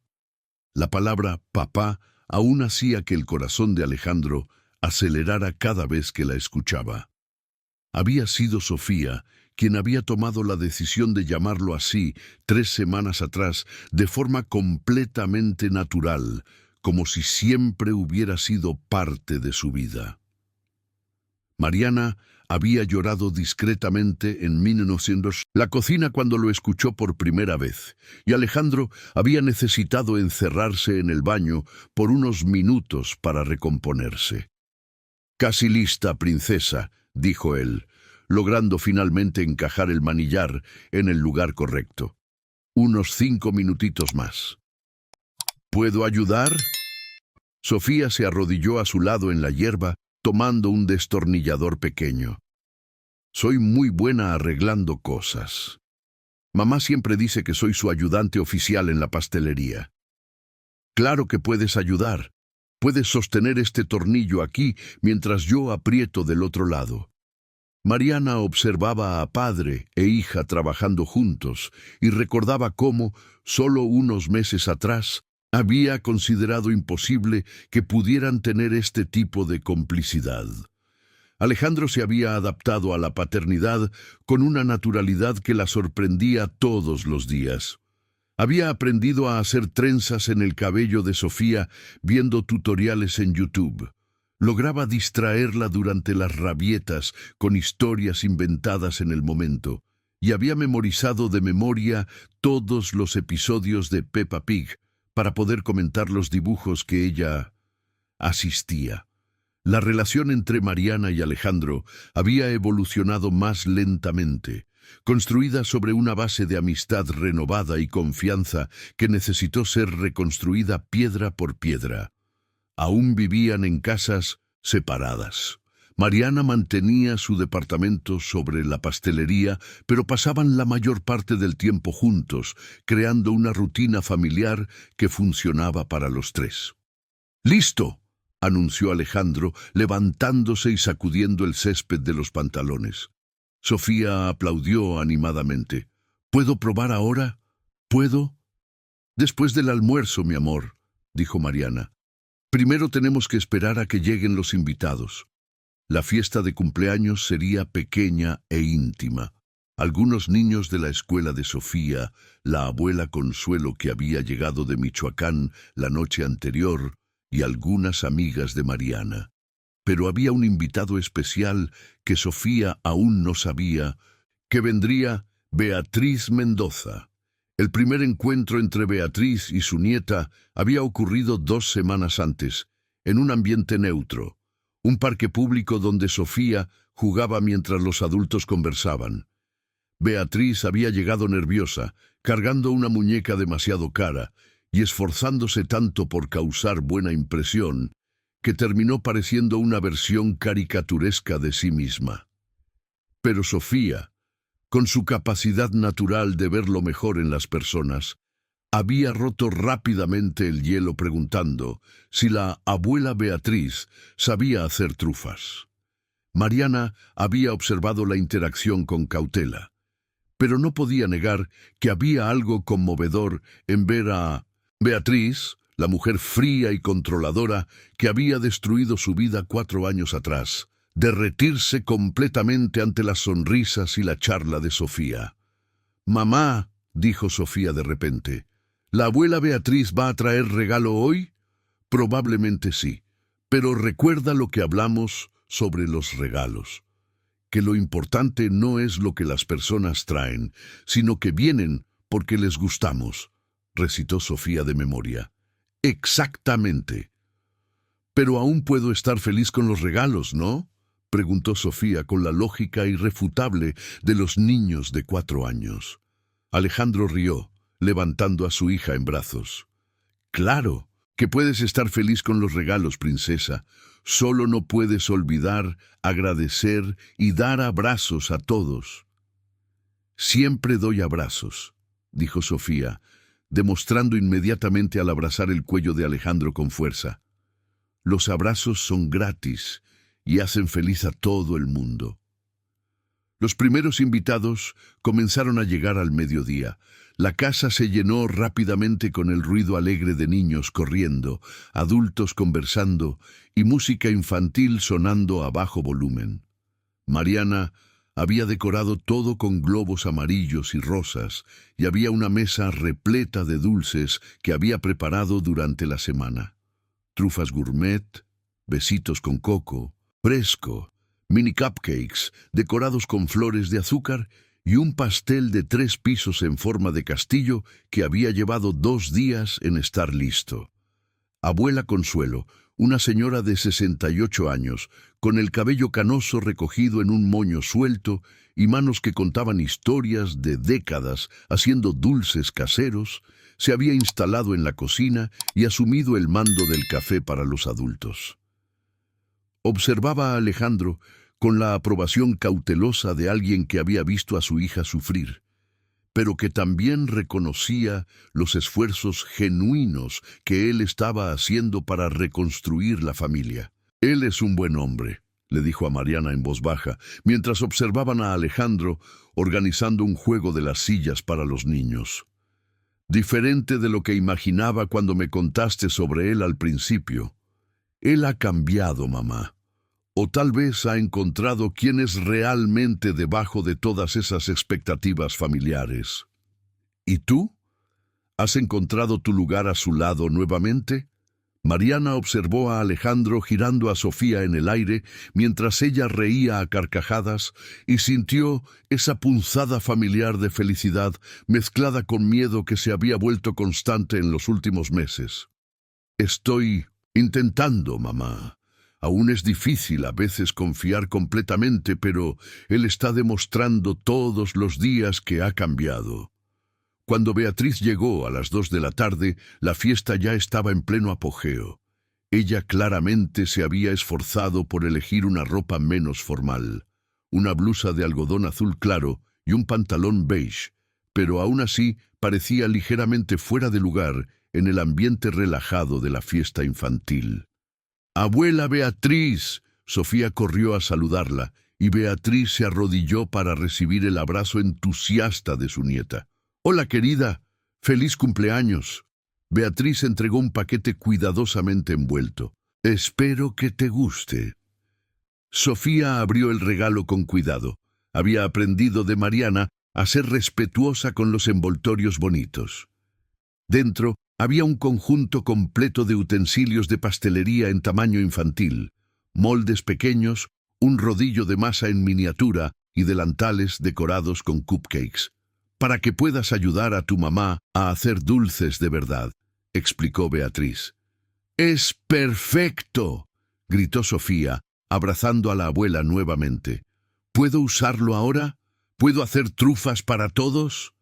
[SPEAKER 1] La palabra papá aún hacía que el corazón de Alejandro acelerara cada vez que la escuchaba. Había sido Sofía quien había tomado la decisión de llamarlo así 3 semanas atrás de forma completamente natural, como si siempre hubiera sido parte de su vida. Mariana había llorado discretamente en 1900 la cocina cuando lo escuchó por primera vez, y Alejandro había necesitado encerrarse en el baño por unos minutos para recomponerse. «Casi lista, princesa», dijo él, logrando finalmente encajar el manillar en el lugar correcto. «Unos 5 minutitos más». «¿Puedo ayudar?» Sofía se arrodilló a su lado en la hierba, tomando un destornillador pequeño. «Soy muy buena arreglando cosas. Mamá siempre dice que soy su ayudante oficial en la pastelería». «Claro que puedes ayudar. Puedes sostener este tornillo aquí mientras yo aprieto del otro lado». Mariana observaba a padre e hija trabajando juntos y recordaba cómo, solo unos meses atrás, había considerado imposible que pudieran tener este tipo de complicidad. Alejandro se había adaptado a la paternidad con una naturalidad que la sorprendía todos los días. Había aprendido a hacer trenzas en el cabello de Sofía viendo tutoriales en YouTube. Lograba distraerla durante las rabietas con historias inventadas en el momento, y había memorizado de memoria todos los episodios de Peppa Pig para poder comentar los dibujos que ella asistía. La relación entre Mariana y Alejandro había evolucionado más lentamente, construida sobre una base de amistad renovada y confianza que necesitó ser reconstruida piedra por piedra. Aún vivían en casas separadas. Mariana mantenía su departamento sobre la pastelería, pero pasaban la mayor parte del tiempo juntos, creando una rutina familiar que funcionaba para los tres. «¡Listo!», anunció Alejandro, levantándose y sacudiendo el césped de los pantalones. Sofía aplaudió animadamente. «¿Puedo probar ahora? ¿Puedo?» «Después del almuerzo, mi amor», dijo Mariana. «Primero tenemos que esperar a que lleguen los invitados». La fiesta de cumpleaños sería pequeña e íntima. Algunos niños de la escuela de Sofía, la abuela Consuelo que había llegado de Michoacán la noche anterior y algunas amigas de Mariana. Pero había un invitado especial que Sofía aún no sabía, que vendría: Beatriz Mendoza. El primer encuentro entre Beatriz y su nieta había ocurrido 2 semanas antes, en un ambiente neutro, un parque público donde Sofía jugaba mientras los adultos conversaban. Beatriz había llegado nerviosa, cargando una muñeca demasiado cara y esforzándose tanto por causar buena impresión, que terminó pareciendo una versión caricaturesca de sí misma. Pero Sofía, con su capacidad natural de ver lo mejor en las personas, había roto rápidamente el hielo preguntando si la abuela Beatriz sabía hacer trufas. Mariana había observado la interacción con cautela, pero no podía negar que había algo conmovedor en ver a Beatriz, la mujer fría y controladora que había destruido su vida 4 años atrás, derretirse completamente ante las sonrisas y la charla de Sofía. «Mamá», dijo Sofía de repente, «¿la abuela Beatriz va a traer regalo hoy?» «Probablemente sí, pero recuerda lo que hablamos sobre los regalos, que lo importante no es lo que las personas traen, sino que vienen porque les gustamos», recitó Sofía de memoria. «Exactamente». «Pero aún puedo estar feliz con los regalos, ¿no?», preguntó Sofía con la lógica irrefutable de los niños de 4 años. Alejandro rió, levantando a su hija en brazos. «Claro, Que puedes estar feliz con los regalos, princesa. Solo no puedes olvidar, agradecer y dar abrazos a todos. Siempre doy abrazos, dijo Sofía, demostrando inmediatamente al abrazar el cuello de Alejandro con fuerza. Los abrazos son gratis y hacen feliz a todo el mundo. Los primeros invitados comenzaron a llegar al mediodía. La casa se llenó rápidamente con el ruido alegre de niños corriendo, adultos conversando y música infantil sonando a bajo volumen. Mariana había decorado todo con globos amarillos y rosas y había una mesa repleta de dulces que había preparado durante la semana. Trufas gourmet, besitos con coco, fresco, mini cupcakes decorados con flores de azúcar y un pastel de 3 pisos en forma de castillo que había llevado 2 días en estar listo. Abuela Consuelo, una señora de 68 años, con el cabello canoso recogido en un moño suelto y manos que contaban historias de décadas haciendo dulces caseros, se había instalado en la cocina y asumido el mando del café para los adultos. Observaba a Alejandro con la aprobación cautelosa de alguien que había visto a su hija sufrir, pero que también reconocía los esfuerzos genuinos que él estaba haciendo para reconstruir la familia. «Él es un buen hombre», le dijo a Mariana en voz baja, mientras observaban a Alejandro organizando un juego de las sillas para los niños. «Diferente de lo que imaginaba cuando me contaste sobre él al principio. Él ha cambiado, mamá. O tal vez ha encontrado quién es realmente debajo de todas esas expectativas familiares. ¿Y tú? ¿Has encontrado tu lugar a su lado nuevamente?» Mariana observó a Alejandro girando a Sofía en el aire mientras ella reía a carcajadas y sintió esa punzada familiar de felicidad mezclada con miedo que se había vuelto constante en los últimos meses. «Estoy intentando, mamá. Aún es difícil a veces confiar completamente, pero él está demostrando todos los días que ha cambiado». Cuando Beatriz llegó a las 2 de la tarde, la fiesta ya estaba en pleno apogeo. Ella claramente se había esforzado por elegir una ropa menos formal, una blusa de algodón azul claro y un pantalón beige, pero aún así parecía ligeramente fuera de lugar en el ambiente relajado de la fiesta infantil. «¡Abuela Beatriz!», Sofía corrió a saludarla, y Beatriz se arrodilló para recibir el abrazo entusiasta de su nieta. «Hola, querida. ¡Feliz cumpleaños!». Beatriz entregó un paquete cuidadosamente envuelto. «Espero que te guste». Sofía abrió el regalo con cuidado. Había aprendido de Mariana a ser respetuosa con los envoltorios bonitos. Dentro había un conjunto completo de utensilios de pastelería en tamaño infantil, moldes pequeños, un rodillo de masa en miniatura y delantales decorados con cupcakes. «Para que puedas ayudar a tu mamá a hacer dulces de verdad», explicó Beatriz. «¡Es perfecto!», gritó Sofía, abrazando a la abuela nuevamente. «¿Puedo usarlo ahora? ¿Puedo hacer trufas para todos?».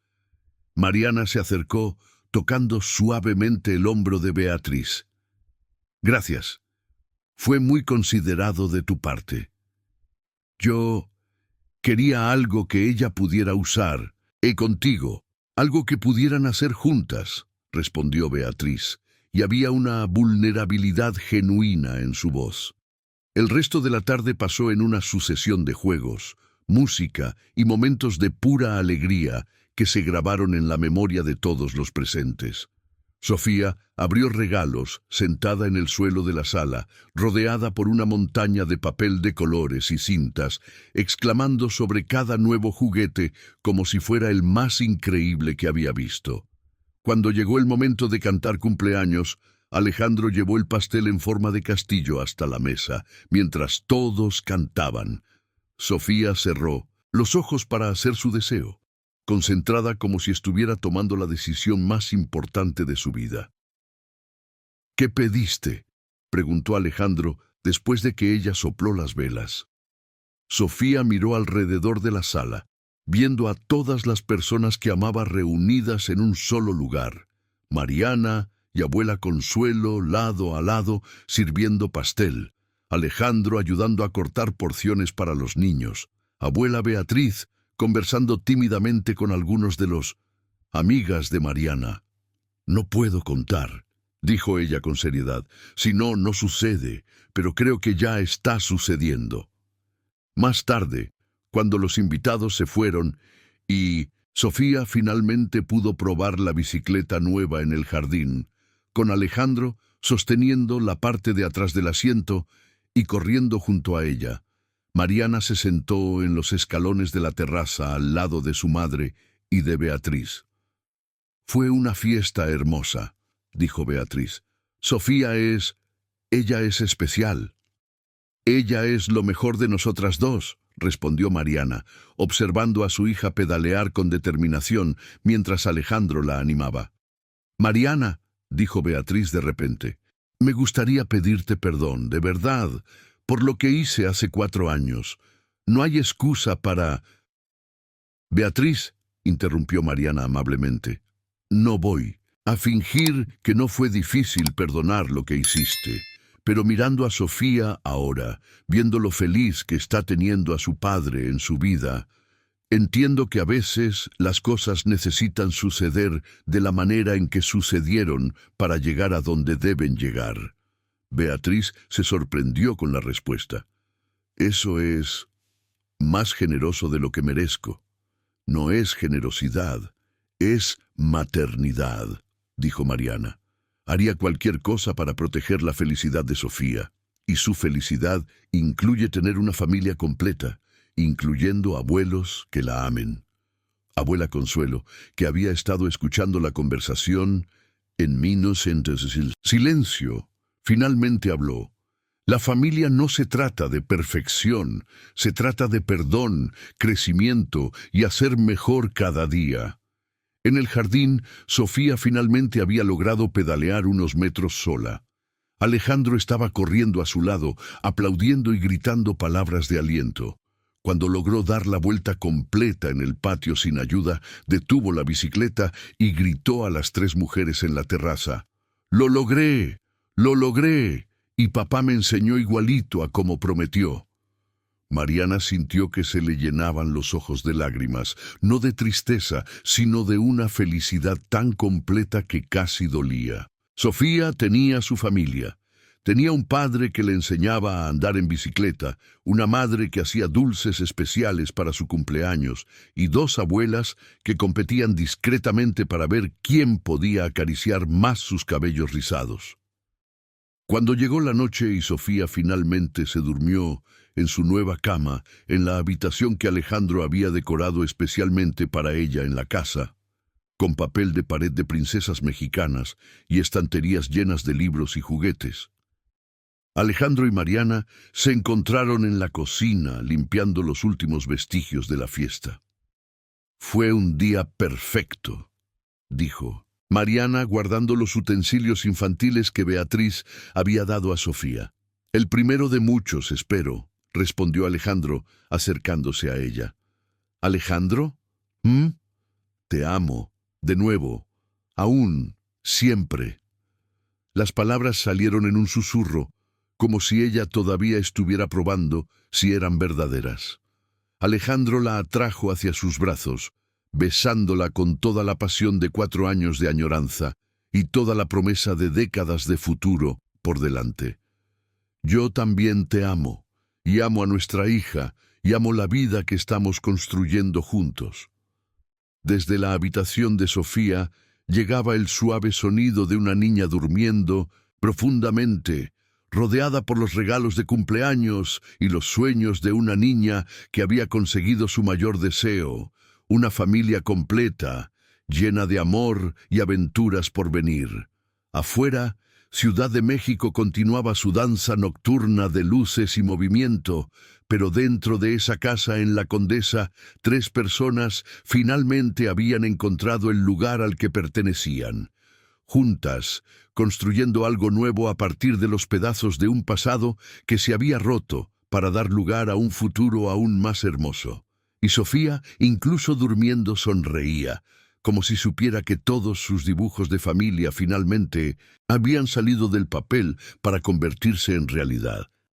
[SPEAKER 1] Mariana se acercó, tocando suavemente el hombro de Beatriz. «Gracias. Fue muy considerado de tu parte. Yo quería algo que ella pudiera usar. Contigo, algo que pudieran hacer juntas», respondió Beatriz, y había una vulnerabilidad genuina en su voz. El resto de la tarde pasó en una sucesión de juegos, música y momentos de pura alegría que se grabaron en la memoria de todos los presentes. Sofía abrió regalos sentada en el suelo de la sala, rodeada por una montaña de papel de colores y cintas, exclamando sobre cada nuevo juguete como si fuera el más increíble que había visto. Cuando llegó el momento de cantar cumpleaños, Alejandro llevó el pastel en forma de castillo hasta la mesa, mientras todos cantaban. Sofía cerró los ojos para hacer su deseo, concentrada como si estuviera tomando la decisión más importante de su vida. «¿Qué pediste?», preguntó Alejandro después de que ella sopló las velas. Sofía miró alrededor de la sala, viendo a todas las personas que amaba reunidas en un solo lugar: Mariana y abuela Consuelo lado a lado sirviendo pastel, Alejandro ayudando a cortar porciones para los niños, abuela Beatriz conversando tímidamente con algunos de los amigas de Mariana. «No puedo contar», dijo ella con seriedad. «Si no, no sucede, pero creo que ya está sucediendo». Más tarde, cuando los invitados se fueron y Sofía finalmente pudo probar la bicicleta nueva en el jardín, con Alejandro sosteniendo la parte de atrás del asiento y corriendo junto a ella, Mariana se sentó en los escalones de la terraza al lado de su madre y de Beatriz. «Fue una fiesta hermosa», dijo Beatriz. Ella es especial». «Ella es lo mejor de nosotras dos», respondió Mariana, observando a su hija pedalear con determinación mientras Alejandro la animaba. «Mariana», dijo Beatriz de repente, «me gustaría pedirte perdón, de verdad, por lo que hice hace 4 años. No hay excusa para...» «Beatriz», interrumpió Mariana amablemente, «no voy a fingir que no fue difícil perdonar lo que hiciste. Pero mirando a Sofía ahora, viendo lo feliz que está teniendo a su padre en su vida, entiendo que a veces las cosas necesitan suceder de la manera en que sucedieron para llegar a donde deben llegar». Beatriz se sorprendió con la respuesta. «Eso es más generoso de lo que merezco». «No es generosidad, es maternidad», dijo Mariana. «Haría cualquier cosa para proteger la felicidad de Sofía, y su felicidad incluye tener una familia completa, incluyendo abuelos que la amen». Abuela Consuelo, que había estado escuchando la conversación en minutos de silencio, finalmente habló. «La familia no se trata de perfección, se trata de perdón, crecimiento y hacer mejor cada día». En el jardín, Sofía finalmente había logrado pedalear unos metros sola. Alejandro estaba corriendo a su lado, aplaudiendo y gritando palabras de aliento. Cuando logró dar la vuelta completa en el patio sin ayuda, detuvo la bicicleta y gritó a las 3 mujeres en la terraza: «¡Lo logré! ¡Lo logré! Y papá me enseñó igualito a como prometió». Mariana sintió que se le llenaban los ojos de lágrimas, no de tristeza, sino de una felicidad tan completa que casi dolía. Sofía tenía su familia. Tenía un padre que le enseñaba a andar en bicicleta, una madre que hacía dulces especiales para su cumpleaños y 2 abuelas que competían discretamente para ver quién podía acariciar más sus cabellos rizados. Cuando llegó la noche y Sofía finalmente se durmió en su nueva cama, en la habitación que Alejandro había decorado especialmente para ella en la casa, con papel de pared de princesas mexicanas y estanterías llenas de libros y juguetes, Alejandro y Mariana se encontraron en la cocina limpiando los últimos vestigios de la fiesta. «Fue un día perfecto», dijo Mariana, guardando los utensilios infantiles que Beatriz había dado a Sofía. «El primero de muchos, espero», respondió Alejandro, acercándose a ella. «¿Alejandro? Te amo, de nuevo, aún, siempre». Las palabras salieron en un susurro, como si ella todavía estuviera probando si eran verdaderas. Alejandro la atrajo hacia sus brazos, besándola con toda la pasión de 4 años de añoranza y toda la promesa de décadas de futuro por delante. «Yo también te amo, y amo a nuestra hija, y amo la vida que estamos construyendo juntos». Desde la habitación de Sofía llegaba el suave sonido de una niña durmiendo profundamente, rodeada por los regalos de cumpleaños y los sueños de una niña que había conseguido su mayor deseo, una familia completa, llena de amor y aventuras por venir. Afuera, Ciudad de México continuaba su danza nocturna de luces y movimiento, pero dentro de esa casa en La Condesa, 3 personas finalmente habían encontrado el lugar al que pertenecían. Juntas, construyendo algo nuevo a partir de los pedazos de un pasado que se había roto para dar lugar a un futuro aún más hermoso. Y Sofía, incluso durmiendo, sonreía, como si supiera que todos sus dibujos de familia finalmente habían salido del papel para convertirse en realidad.